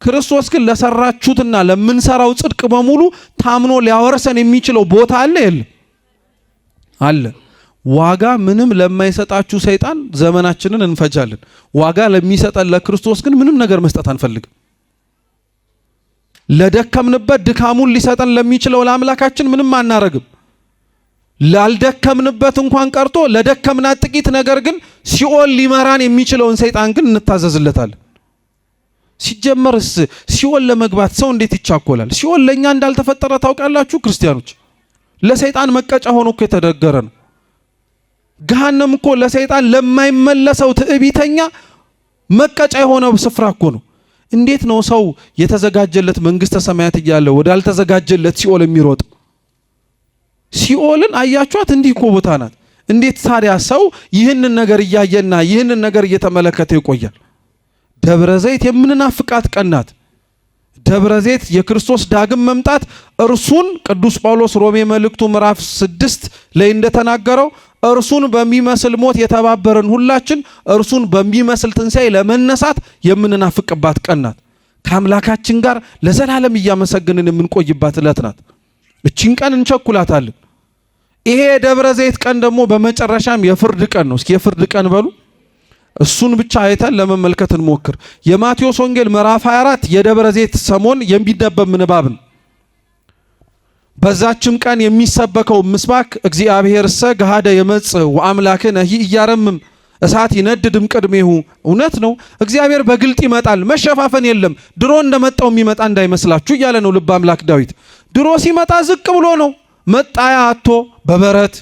ክርስቶስ ግን ለሰራችሁትና ለምንሰራው ጽድቅ በሙሉ ታምኖ ሊያወርሰን የሚችለው ቦታ አለ የለም? አለ። ዋጋ ምንም ለማይሰጣችሁ ሰይጣን ዘመናችንን እንፈጃለን። ዋጋ ለሚሰጠን ለክርስቶስ ግን ምንም ነገር መስጠት አንፈልግም። ለደከምንበት ድካሙን ሊሰጠን ለሚችለው ለአምላካችን ምንም አናረግም። ላልደከምንበት እንኳን ቀርቶ ለደከምናት ጥቂት ነገር ግን ሲኦል ሊመራን የሚችለውን ሰይጣን ግን እንታዘዝለታለን። ሲጀመርስ ሲኦል ለመግባት ሰው እንዴት ይቻኮላል? ሲኦል ለኛ እንዳልተፈጠረ ታውቃላችሁ ክርስቲያኖች? ለሰይጣን መቀጫ ሆኖ እኮ የተደገረ ነው። ገሃነም እኮ ለሰይጣን ለማይመለሰው ትዕቢተኛ መቀጫ የሆነው ስፍራ እኮ ነው። እንዴት ነው ሰው የተዘጋጀለት መንግስተ ሰማያት እያለ ወዳልተዘጋጀለት ሲኦል የሚሮጥ? ሲኦልን አያችኋት? እንዲህ እኮ ቦታ ናት። እንዴት ታዲያ ሰው ይህንን ነገር እያየና ይህንን ነገር እየተመለከተ ይቆያል? ደብረ ዘይት የምንናፍቃት ቀን ናት። ደብረ ዘይት የክርስቶስ ዳግም መምጣት እርሱን ቅዱስ ጳውሎስ ሮሜ መልእክቱ ምዕራፍ 6 ላይ እንደተናገረው እርሱን በሚመስል ሞት የተባበረን ሁላችን እርሱን በሚመስል ትንሣኤ ለመነሳት የምንናፍቅባት ቀን ናት። ከአምላካችን ጋር ለዘላለም እያመሰገንን የምንቆይባት ዕለት ናት። እቺን ቀን እንቸኩላታለን። ይሄ የደብረ ዘይት ቀን ደግሞ በመጨረሻም የፍርድ ቀን ነው። እስኪ የፍርድ ቀን በሉ። እሱን ብቻ አይተን ለመመልከት እንሞክር። የማቴዎስ ወንጌል ምዕራፍ 24 የደብረ ዘይት ሰሞን የሚነበብ ምንባብ ነው። በዛችም ቀን የሚሰበከው ምስባክ እግዚአብሔር ሰ ገሃደ የመጽእ ወአምላክነ ኢያረምም እሳት ይነድድም ቅድሜሁ። እውነት ነው፣ እግዚአብሔር በግልጥ ይመጣል፣ መሸፋፈን የለም። ድሮ እንደመጣው የሚመጣ እንዳይመስላችሁ እያለ ነው ልበ አምላክ ዳዊት። ድሮ ሲመጣ ዝቅ ብሎ ነው፣ መጣያ አቶ በበረት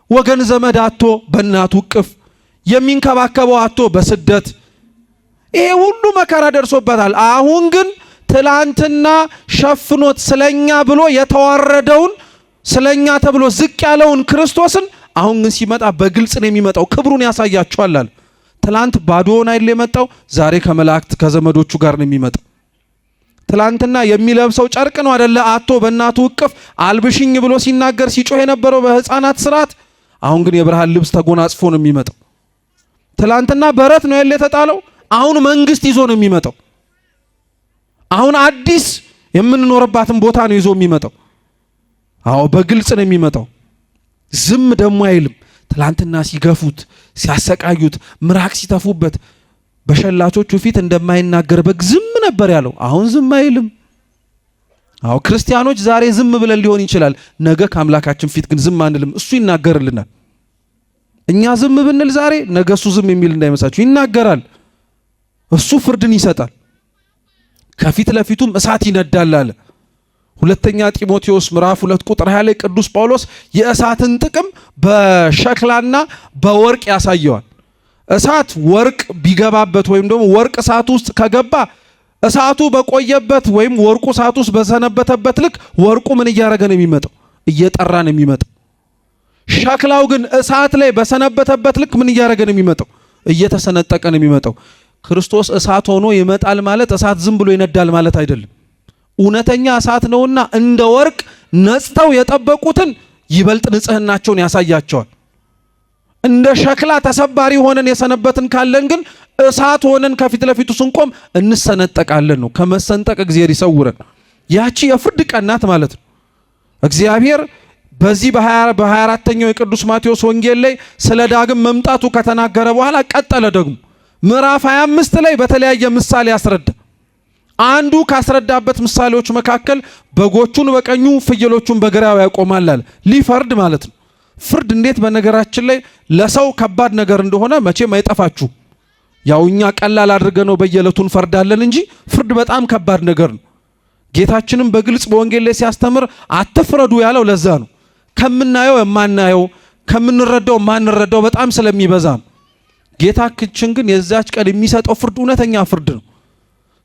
ወገን ዘመድ አቶ በእናቱ እቅፍ የሚንከባከበው አጥቶ በስደት ይሄ ሁሉ መከራ ደርሶበታል። አሁን ግን ትላንትና ሸፍኖት ስለኛ ብሎ የተዋረደውን ስለኛ ተብሎ ዝቅ ያለውን ክርስቶስን አሁን ግን ሲመጣ በግልጽ ነው የሚመጣው። ክብሩን ያሳያቸዋል አለ። ትላንት ባዶውን አይደል የመጣው፣ ዛሬ ከመላእክት ከዘመዶቹ ጋር ነው የሚመጣው። ትላንትና የሚለብሰው ጨርቅ ነው አይደለ አጥቶ በእናቱ እቅፍ አልብሽኝ ብሎ ሲናገር ሲጮህ የነበረው በሕፃናት ስርዓት፣ አሁን ግን የብርሃን ልብስ ተጎናጽፎ ነው የሚመጣው። ትላንትና በረት ነው ያለ የተጣለው፣ አሁን መንግስት ይዞ ነው የሚመጣው። አሁን አዲስ የምንኖርባትን ቦታ ነው ይዞ የሚመጣው። አዎ በግልጽ ነው የሚመጣው። ዝም ደግሞ አይልም። ትላንትና ሲገፉት ሲያሰቃዩት ምራቅ ሲተፉበት በሸላቾቹ ፊት እንደማይናገር በግ ዝም ነበር ያለው። አሁን ዝም አይልም። አዎ ክርስቲያኖች ዛሬ ዝም ብለን ሊሆን ይችላል፣ ነገ ከአምላካችን ፊት ግን ዝም አንልም። እሱ ይናገርልናል። እኛ ዝም ብንል ዛሬ ነገ እሱ ዝም የሚል እንዳይመስላችሁ ይናገራል። እሱ ፍርድን ይሰጣል። ከፊት ለፊቱም እሳት ይነዳል አለ። ሁለተኛ ጢሞቴዎስ ምዕራፍ 2 ቁጥር 20 ላይ ቅዱስ ጳውሎስ የእሳትን ጥቅም በሸክላና በወርቅ ያሳየዋል። እሳት ወርቅ ቢገባበት ወይም ደግሞ ወርቅ እሳት ውስጥ ከገባ እሳቱ በቆየበት ወይም ወርቁ እሳት ውስጥ በሰነበተበት ልክ ወርቁ ምን እያደረገ ነው የሚመጣው? እየጠራ ነው የሚመጣው። ሸክላው ግን እሳት ላይ በሰነበተበት ልክ ምን እያደረገ ነው የሚመጣው? እየተሰነጠቀ ነው የሚመጣው። ክርስቶስ እሳት ሆኖ ይመጣል ማለት እሳት ዝም ብሎ ይነዳል ማለት አይደለም። እውነተኛ እሳት ነውና እንደ ወርቅ ነጽተው የጠበቁትን ይበልጥ ንጽህናቸውን ያሳያቸዋል። እንደ ሸክላ ተሰባሪ ሆነን የሰነበትን ካለን ግን እሳት ሆነን ከፊት ለፊቱ ስንቆም እንሰነጠቃለን ነው። ከመሰንጠቅ እግዚአብሔር ይሰውረን። ያቺ የፍርድ ቀን ናት ማለት ነው። እግዚአብሔር በዚህ በ24ኛው የቅዱስ ማቴዎስ ወንጌል ላይ ስለ ዳግም መምጣቱ ከተናገረ በኋላ ቀጠለ። ደግሞ ምዕራፍ 25 ላይ በተለያየ ምሳሌ ያስረዳ። አንዱ ካስረዳበት ምሳሌዎች መካከል በጎቹን በቀኙ ፍየሎቹን በግራው ያቆማል አለ። ሊፈርድ ማለት ነው። ፍርድ እንዴት በነገራችን ላይ ለሰው ከባድ ነገር እንደሆነ መቼም አይጠፋችሁ። ያው እኛ ቀላል አድርገነው በየዕለቱ እንፈርዳለን እንጂ ፍርድ በጣም ከባድ ነገር ነው። ጌታችንም በግልጽ በወንጌል ላይ ሲያስተምር አትፍረዱ ያለው ለዛ ነው። ከምናየው የማናየው ከምንረዳው የማንረዳው በጣም ስለሚበዛ ነው። ጌታችን ግን የዛች ቀን የሚሰጠው ፍርድ እውነተኛ ፍርድ ነው።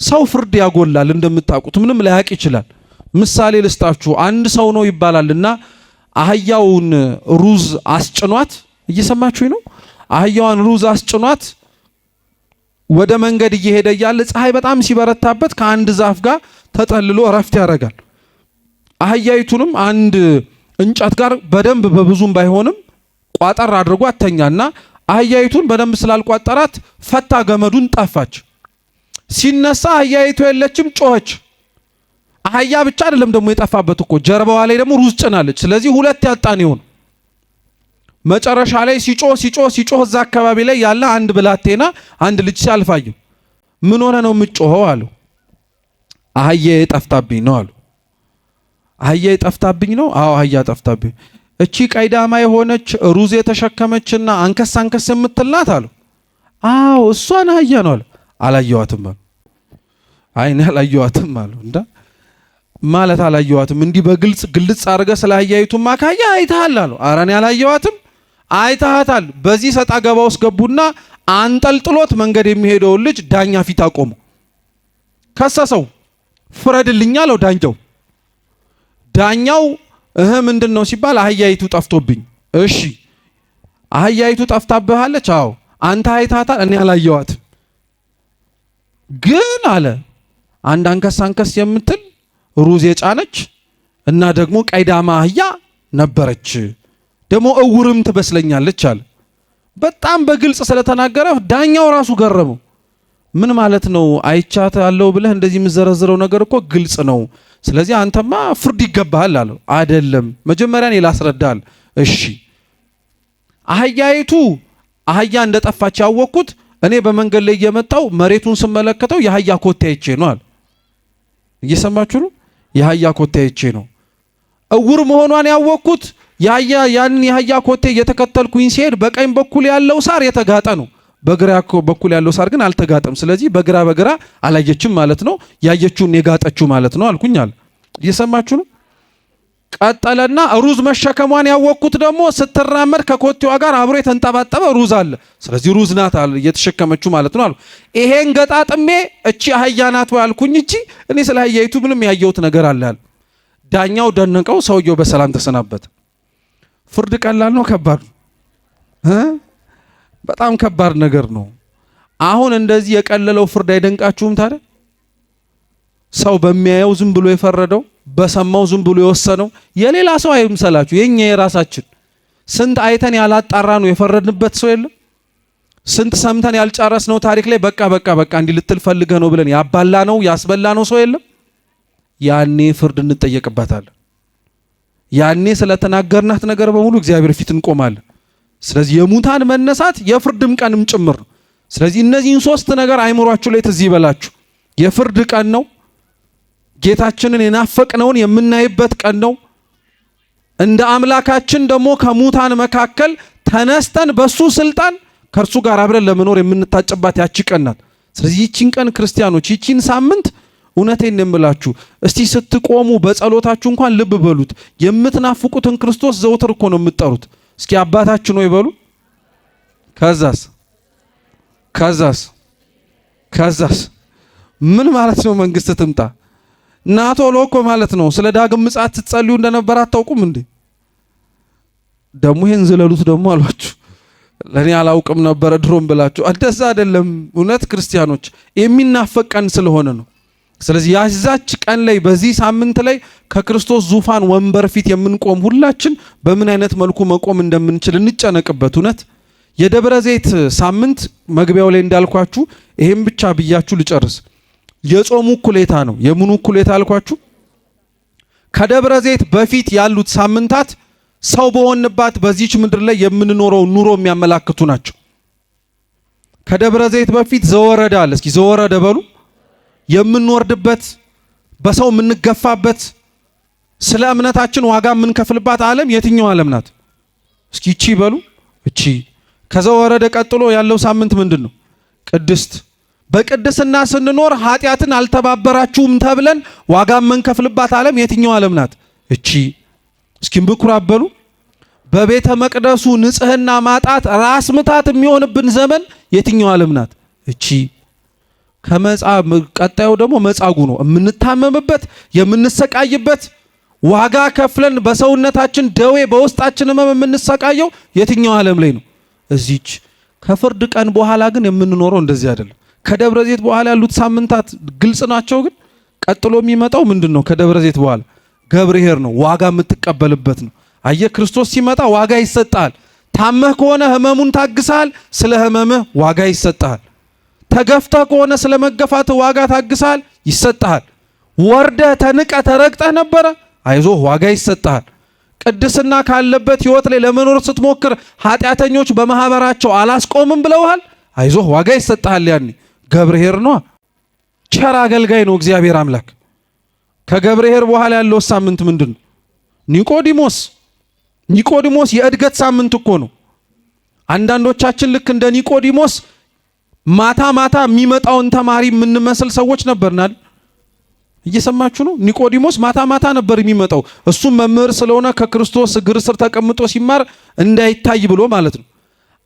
ሰው ፍርድ ያጎላል እንደምታውቁት፣ ምንም ላያቅ ይችላል። ምሳሌ ልስጣችሁ። አንድ ሰው ነው ይባላልና አህያውን ሩዝ አስጭኗት፣ እየሰማችሁ ነው። አህያዋን ሩዝ አስጭኗት ወደ መንገድ እየሄደ እያለ ፀሐይ በጣም ሲበረታበት ከአንድ ዛፍ ጋር ተጠልሎ እረፍት ያደርጋል። አህያይቱንም አንድ እንጨት ጋር በደንብ በብዙም ባይሆንም ቋጠር አድርጎ አተኛና አህያይቱን በደንብ ስላልቋጠራት ፈታ ገመዱን ጠፋች። ሲነሳ አህያይቱ የለችም፣ ጮኸች። አህያ ብቻ አይደለም ደግሞ የጠፋበት እኮ ጀርባዋ ላይ ደግሞ ሩዝ ጭናለች። ስለዚህ ሁለት ያጣን ይሆን። መጨረሻ ላይ ሲጮህ እዛ አካባቢ ላይ ያለ አንድ ብላቴና አንድ ልጅ ሲያልፋየው ምን ሆነ ነው የምትጮኸው አለው። አህያዬ ጠፍታብኝ ነው አሉ። አህያዬ ጠፍታብኝ ነው? አዎ አህያ ጠፍታብኝ። እቺ ቀይዳማ የሆነች ሩዝ የተሸከመችና አንከስ አንከስ የምትልናት አሉ። አዎ እሷን አህያ ነው አሉ። አላየዋትም አሉ። አይኔ አላየዋትም አሉ። እንዳ ማለት አላየዋትም እንዲህ በግልጽ ግልጽ አድርገህ ስለ አህያይቱማ ካያ አይተሃል አሉ። ኧረ እኔ አላየዋትም። አይተሃታል። በዚህ ሰጣ ገባ ውስጥ ገቡና አንጠልጥሎት መንገድ የሚሄደውን ልጅ ዳኛ ፊት አቆሙ። ከሰሰው። ፍረድልኝ አለው ዳኛው። ዳኛው ምንድን ነው ሲባል አህያይቱ ጠፍቶብኝ። እሺ አህያይቱ ጠፍታብሃለች? አዎ። አንተ አይተሃታል? እኔ አላየዋትም። ግን አለ አንድ አንከስ የምትል ሩዝ የጫነች እና ደግሞ ቀይዳማ አህያ ነበረች፣ ደግሞ እውርም ትመስለኛለች አለ። በጣም በግልጽ ስለተናገረ ዳኛው ራሱ ገረመው። ምን ማለት ነው? አይቻታለሁ ብለህ እንደዚህ የምዘረዝረው ነገር እኮ ግልጽ ነው። ስለዚህ አንተማ ፍርድ ይገባሃል አለው። አይደለም መጀመሪያ እኔ ላስረዳል። እሺ አህያይቱ አህያ እንደጠፋች ያወቅኩት እኔ በመንገድ ላይ እየመጣው መሬቱን ስመለከተው የአህያ ኮቴ አይቼ ነው አለ። እየሰማችሁ ነው? የአህያ ኮቴ አይቼ ነው። እውር መሆኗን ያወቅኩት ያንን የአህያ ኮቴ እየተከተልኩኝ ሲሄድ በቀኝ በኩል ያለው ሳር የተጋጠ ነው፣ በግራ በኩል ያለው ሳር ግን አልተጋጠም። ስለዚህ በግራ አላየችም ማለት ነው፣ ያየችውን የጋጠችው ማለት ነው አልኩኝ አለ። እየሰማችሁ ነው? ቀጠለና ሩዝ መሸከሟን ያወቅኩት ደግሞ ስትራመድ ከኮቴዋ ጋር አብሮ የተንጠባጠበ ሩዝ አለ። ስለዚህ ሩዝ ናት አለ እየተሸከመችው ማለት ነው አሉ። ይሄን ገጣጥሜ እቺ አህያ ናት ያልኩኝ እንጂ እኔ ስለ አህያይቱ ምንም ያየሁት ነገር አለ አለ። ዳኛው ደነቀው፣ ሰውየው በሰላም ተሰናበተ። ፍርድ ቀላል ነው ከባድ ነው? በጣም ከባድ ነገር ነው። አሁን እንደዚህ የቀለለው ፍርድ አይደንቃችሁም ታዲያ? ሰው በሚያየው ዝም ብሎ የፈረደው፣ በሰማው ዝም ብሎ የወሰነው የሌላ ሰው አይምሰላችሁ፣ የኛ የራሳችን። ስንት አይተን ያላጣራ ነው የፈረድንበት ሰው የለም? ስንት ሰምተን ያልጨረስነው ታሪክ ላይ በቃ እንዲህ ልትል ፈልገህ ነው ብለን ያባላ ነው ያስበላ ነው ሰው የለም? ያኔ ፍርድ እንጠየቅበታለን። ያኔ ስለተናገርናት ነገር በሙሉ እግዚአብሔር ፊት እንቆማለን። ስለዚህ የሙታን መነሳት የፍርድም ቀንም ጭምር ነው። ስለዚህ እነዚህን ሶስት ነገር አይምሯችሁ ላይ ትዝ ይበላችሁ። የፍርድ ቀን ነው። ጌታችንን የናፈቅነውን የምናይበት ቀን ነው። እንደ አምላካችን ደግሞ ከሙታን መካከል ተነስተን በሱ ስልጣን ከእርሱ ጋር አብረን ለመኖር የምንታጭባት ያቺ ቀን ናት። ስለዚህ ይቺን ቀን ክርስቲያኖች፣ ይቺን ሳምንት እውነቴን የምላችሁ እስቲ ስትቆሙ በጸሎታችሁ እንኳን ልብ በሉት። የምትናፍቁትን ክርስቶስ ዘውትር እኮ ነው የምትጠሩት። እስኪ አባታችን ሆይ በሉ። ከዛስ ምን ማለት ነው? መንግስት ትምጣ ናቶሎ እኮ ማለት ነው። ስለ ዳግም ምጽአት ስትጸልዩ እንደነበር አታውቁም እንዴ? ደግሞ ይሄን ዝለሉት ደግሞ አሏችሁ። ለኔ አላውቅም ነበር ድሮም ብላችሁ። እንደዛ አይደለም። እውነት ክርስቲያኖች የሚናፈቅ ቀን ስለሆነ ነው። ስለዚህ ያዛች ቀን ላይ በዚህ ሳምንት ላይ ከክርስቶስ ዙፋን ወንበር ፊት የምንቆም ሁላችን በምን አይነት መልኩ መቆም እንደምንችል እንጨነቅበት። እውነት የደብረ ዘይት ሳምንት መግቢያው ላይ እንዳልኳችሁ ይሄን ብቻ ብያችሁ ልጨርስ። የጾሙ እኩሌታ ነው። የምኑ እኩሌታ አልኳችሁ? ከደብረ ዘይት በፊት ያሉት ሳምንታት ሰው በሆንባት በዚች ምድር ላይ የምንኖረው ኑሮ የሚያመላክቱ ናቸው። ከደብረ ዘይት በፊት ዘወረደ አለ። እስኪ ዘወረደ በሉ። የምንወርድበት፣ በሰው የምንገፋበት፣ ስለ እምነታችን ዋጋ የምንከፍልባት ዓለም የትኛው ዓለም ናት? እስኪ እቺ በሉ። እቺ ከዘወረደ ቀጥሎ ያለው ሳምንት ምንድን ነው? ቅድስት። በቅድስና ስንኖር ኃጢአትን አልተባበራችሁም ተብለን ዋጋ የምንከፍልባት ዓለም የትኛው ዓለም ናት? እቺ። እስኪ ምኩራብ በሉ። በቤተ መቅደሱ ንጽህና ማጣት ራስ ምታት የሚሆንብን ዘመን የትኛው ዓለም ናት? እቺ። ቀጣዩ ደግሞ መጻጉ ነው። የምንታመምበት፣ የምንሰቃይበት፣ ዋጋ ከፍለን በሰውነታችን ደዌ በውስጣችን ህመም የምንሰቃየው የትኛው ዓለም ላይ ነው? እዚች። ከፍርድ ቀን በኋላ ግን የምንኖረው እንደዚህ አይደለም። ከደብረ ዘይት በኋላ ያሉት ሳምንታት ግልጽ ናቸው። ግን ቀጥሎ የሚመጣው ምንድን ነው? ከደብረ ዘይት በኋላ ገብርኄር ነው። ዋጋ የምትቀበልበት ነው። አየህ፣ ክርስቶስ ሲመጣ ዋጋ ይሰጣል። ታመህ ከሆነ ህመሙን ታግሳል፣ ስለ ህመምህ ዋጋ ይሰጣል። ተገፍተህ ከሆነ ስለ መገፋትህ ዋጋ ታግሳል፣ ይሰጣል። ወርደህ ተንቀህ ተረግጠህ ነበረ፣ አይዞህ ዋጋ ይሰጣል። ቅድስና ካለበት ህይወት ላይ ለመኖር ስትሞክር ኃጢአተኞች በማህበራቸው አላስቆምም ብለውሃል፣ አይዞህ ዋጋ ይሰጣል። ያኔ ገብርኄር ነው። ቸር አገልጋይ ነው እግዚአብሔር አምላክ። ከገብርኄር በኋላ ያለው ሳምንት ምንድን ነው? ኒቆዲሞስ የእድገት ሳምንት እኮ ነው። አንዳንዶቻችን ልክ እንደ ኒቆዲሞስ ማታ ማታ የሚመጣውን ተማሪ የምንመስል ሰዎች ነበርናል። እየሰማችሁ ነው? ኒቆዲሞስ ማታ ማታ ነበር የሚመጣው። እሱም መምህር ስለሆነ ከክርስቶስ እግር ስር ተቀምጦ ሲማር እንዳይታይ ብሎ ማለት ነው።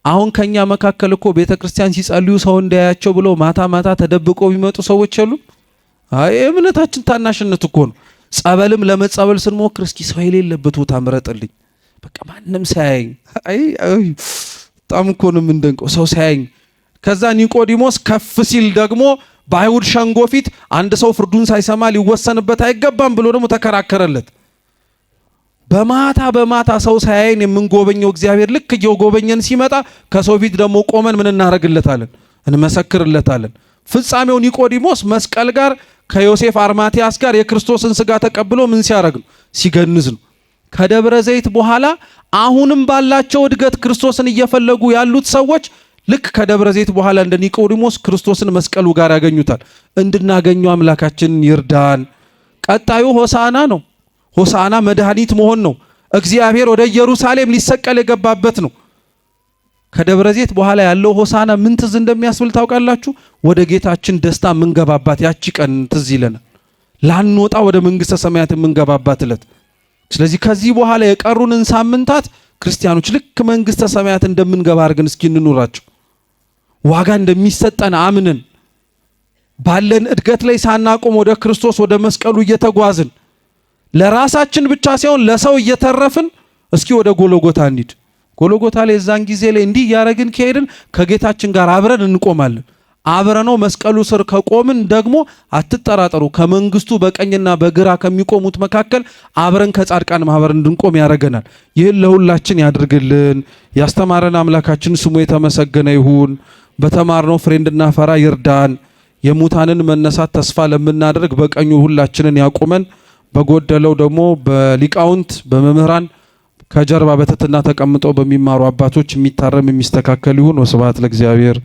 አሁን ከኛ መካከል እኮ ቤተክርስቲያን ሲጸልዩ ሰው እንዳያቸው ብሎ ማታ ማታ ተደብቀው የሚመጡ ሰዎች የሉም? አይ እምነታችን ታናሽነት እኮ ነው። ጸበልም ለመጸበል ስንሞክር እስኪ ሰው የሌለበት ቦታ ምረጥልኝ፣ በቃ ማንም ሳያየኝ። አይ በጣም እኮ ነው የምንደንቀው ሰው ሳያየኝ። ከዛ ኒቆዲሞስ ከፍ ሲል ደግሞ በአይሁድ ሸንጎ ፊት አንድ ሰው ፍርዱን ሳይሰማ ሊወሰንበት አይገባም ብሎ ደግሞ ተከራከረለት። በማታ ሰው ሳያየን የምንጎበኘው እግዚአብሔር ልክ እየጎበኘን ሲመጣ ከሰው ፊት ደግሞ ቆመን ምን እናደርግለታለን? እንመሰክርለታለን። ፍጻሜው ኒቆዲሞስ መስቀል ጋር ከዮሴፍ አርማቲያስ ጋር የክርስቶስን ስጋ ተቀብሎ ምን ሲያደርግ ነው? ሲገንዝ ነው። ከደብረ ዘይት በኋላ አሁንም ባላቸው እድገት ክርስቶስን እየፈለጉ ያሉት ሰዎች ልክ ከደብረ ዘይት በኋላ እንደ ኒቆዲሞስ ክርስቶስን መስቀሉ ጋር ያገኙታል። እንድናገኘው አምላካችን ይርዳን። ቀጣዩ ሆሳዕና ነው። ሆሳዕና መድኃኒት መሆን ነው። እግዚአብሔር ወደ ኢየሩሳሌም ሊሰቀል የገባበት ነው። ከደብረ ዘይት በኋላ ያለው ሆሳዕና ምን ትዝ እንደሚያስብል ታውቃላችሁ? ወደ ጌታችን ደስታ የምንገባባት ያቺ ቀን ትዝ ይለናል። ላንወጣ ወደ መንግሥተ ሰማያት የምንገባባት ዕለት ስለዚህ ከዚህ በኋላ የቀሩንን ሳምንታት ክርስቲያኖች ልክ መንግስተ ሰማያት እንደምንገባ አድርገን እስኪ እንኑራቸው። ዋጋ እንደሚሰጠን አምነን ባለን እድገት ላይ ሳናቆም ወደ ክርስቶስ ወደ መስቀሉ እየተጓዝን ለራሳችን ብቻ ሳይሆን ለሰው እየተረፍን እስኪ ወደ ጎልጎታ እንሂድ። ጎልጎታ ላይ እዛን ጊዜ ላይ እንዲህ ያረግን ከሄድን ከጌታችን ጋር አብረን እንቆማለን። አብረነው መስቀሉ ስር ከቆምን ደግሞ አትጠራጠሩ፣ ከመንግስቱ በቀኝና በግራ ከሚቆሙት መካከል አብረን ከጻድቃን ማህበር እንድንቆም ያደርገናል። ይህን ለሁላችን ያድርግልን። ያስተማረን አምላካችን ስሙ የተመሰገነ ይሁን። በተማርነው ፍሬ እንድናፈራ ይርዳን። የሙታንን መነሳት ተስፋ ለምናደርግ በቀኙ ሁላችንን ያቁመን። በጎደለው ደግሞ በሊቃውንት በመምህራን ከጀርባ በትሕትና ተቀምጠው በሚማሩ አባቶች የሚታረም የሚስተካከል ይሁን። ወስብሐት ለእግዚአብሔር።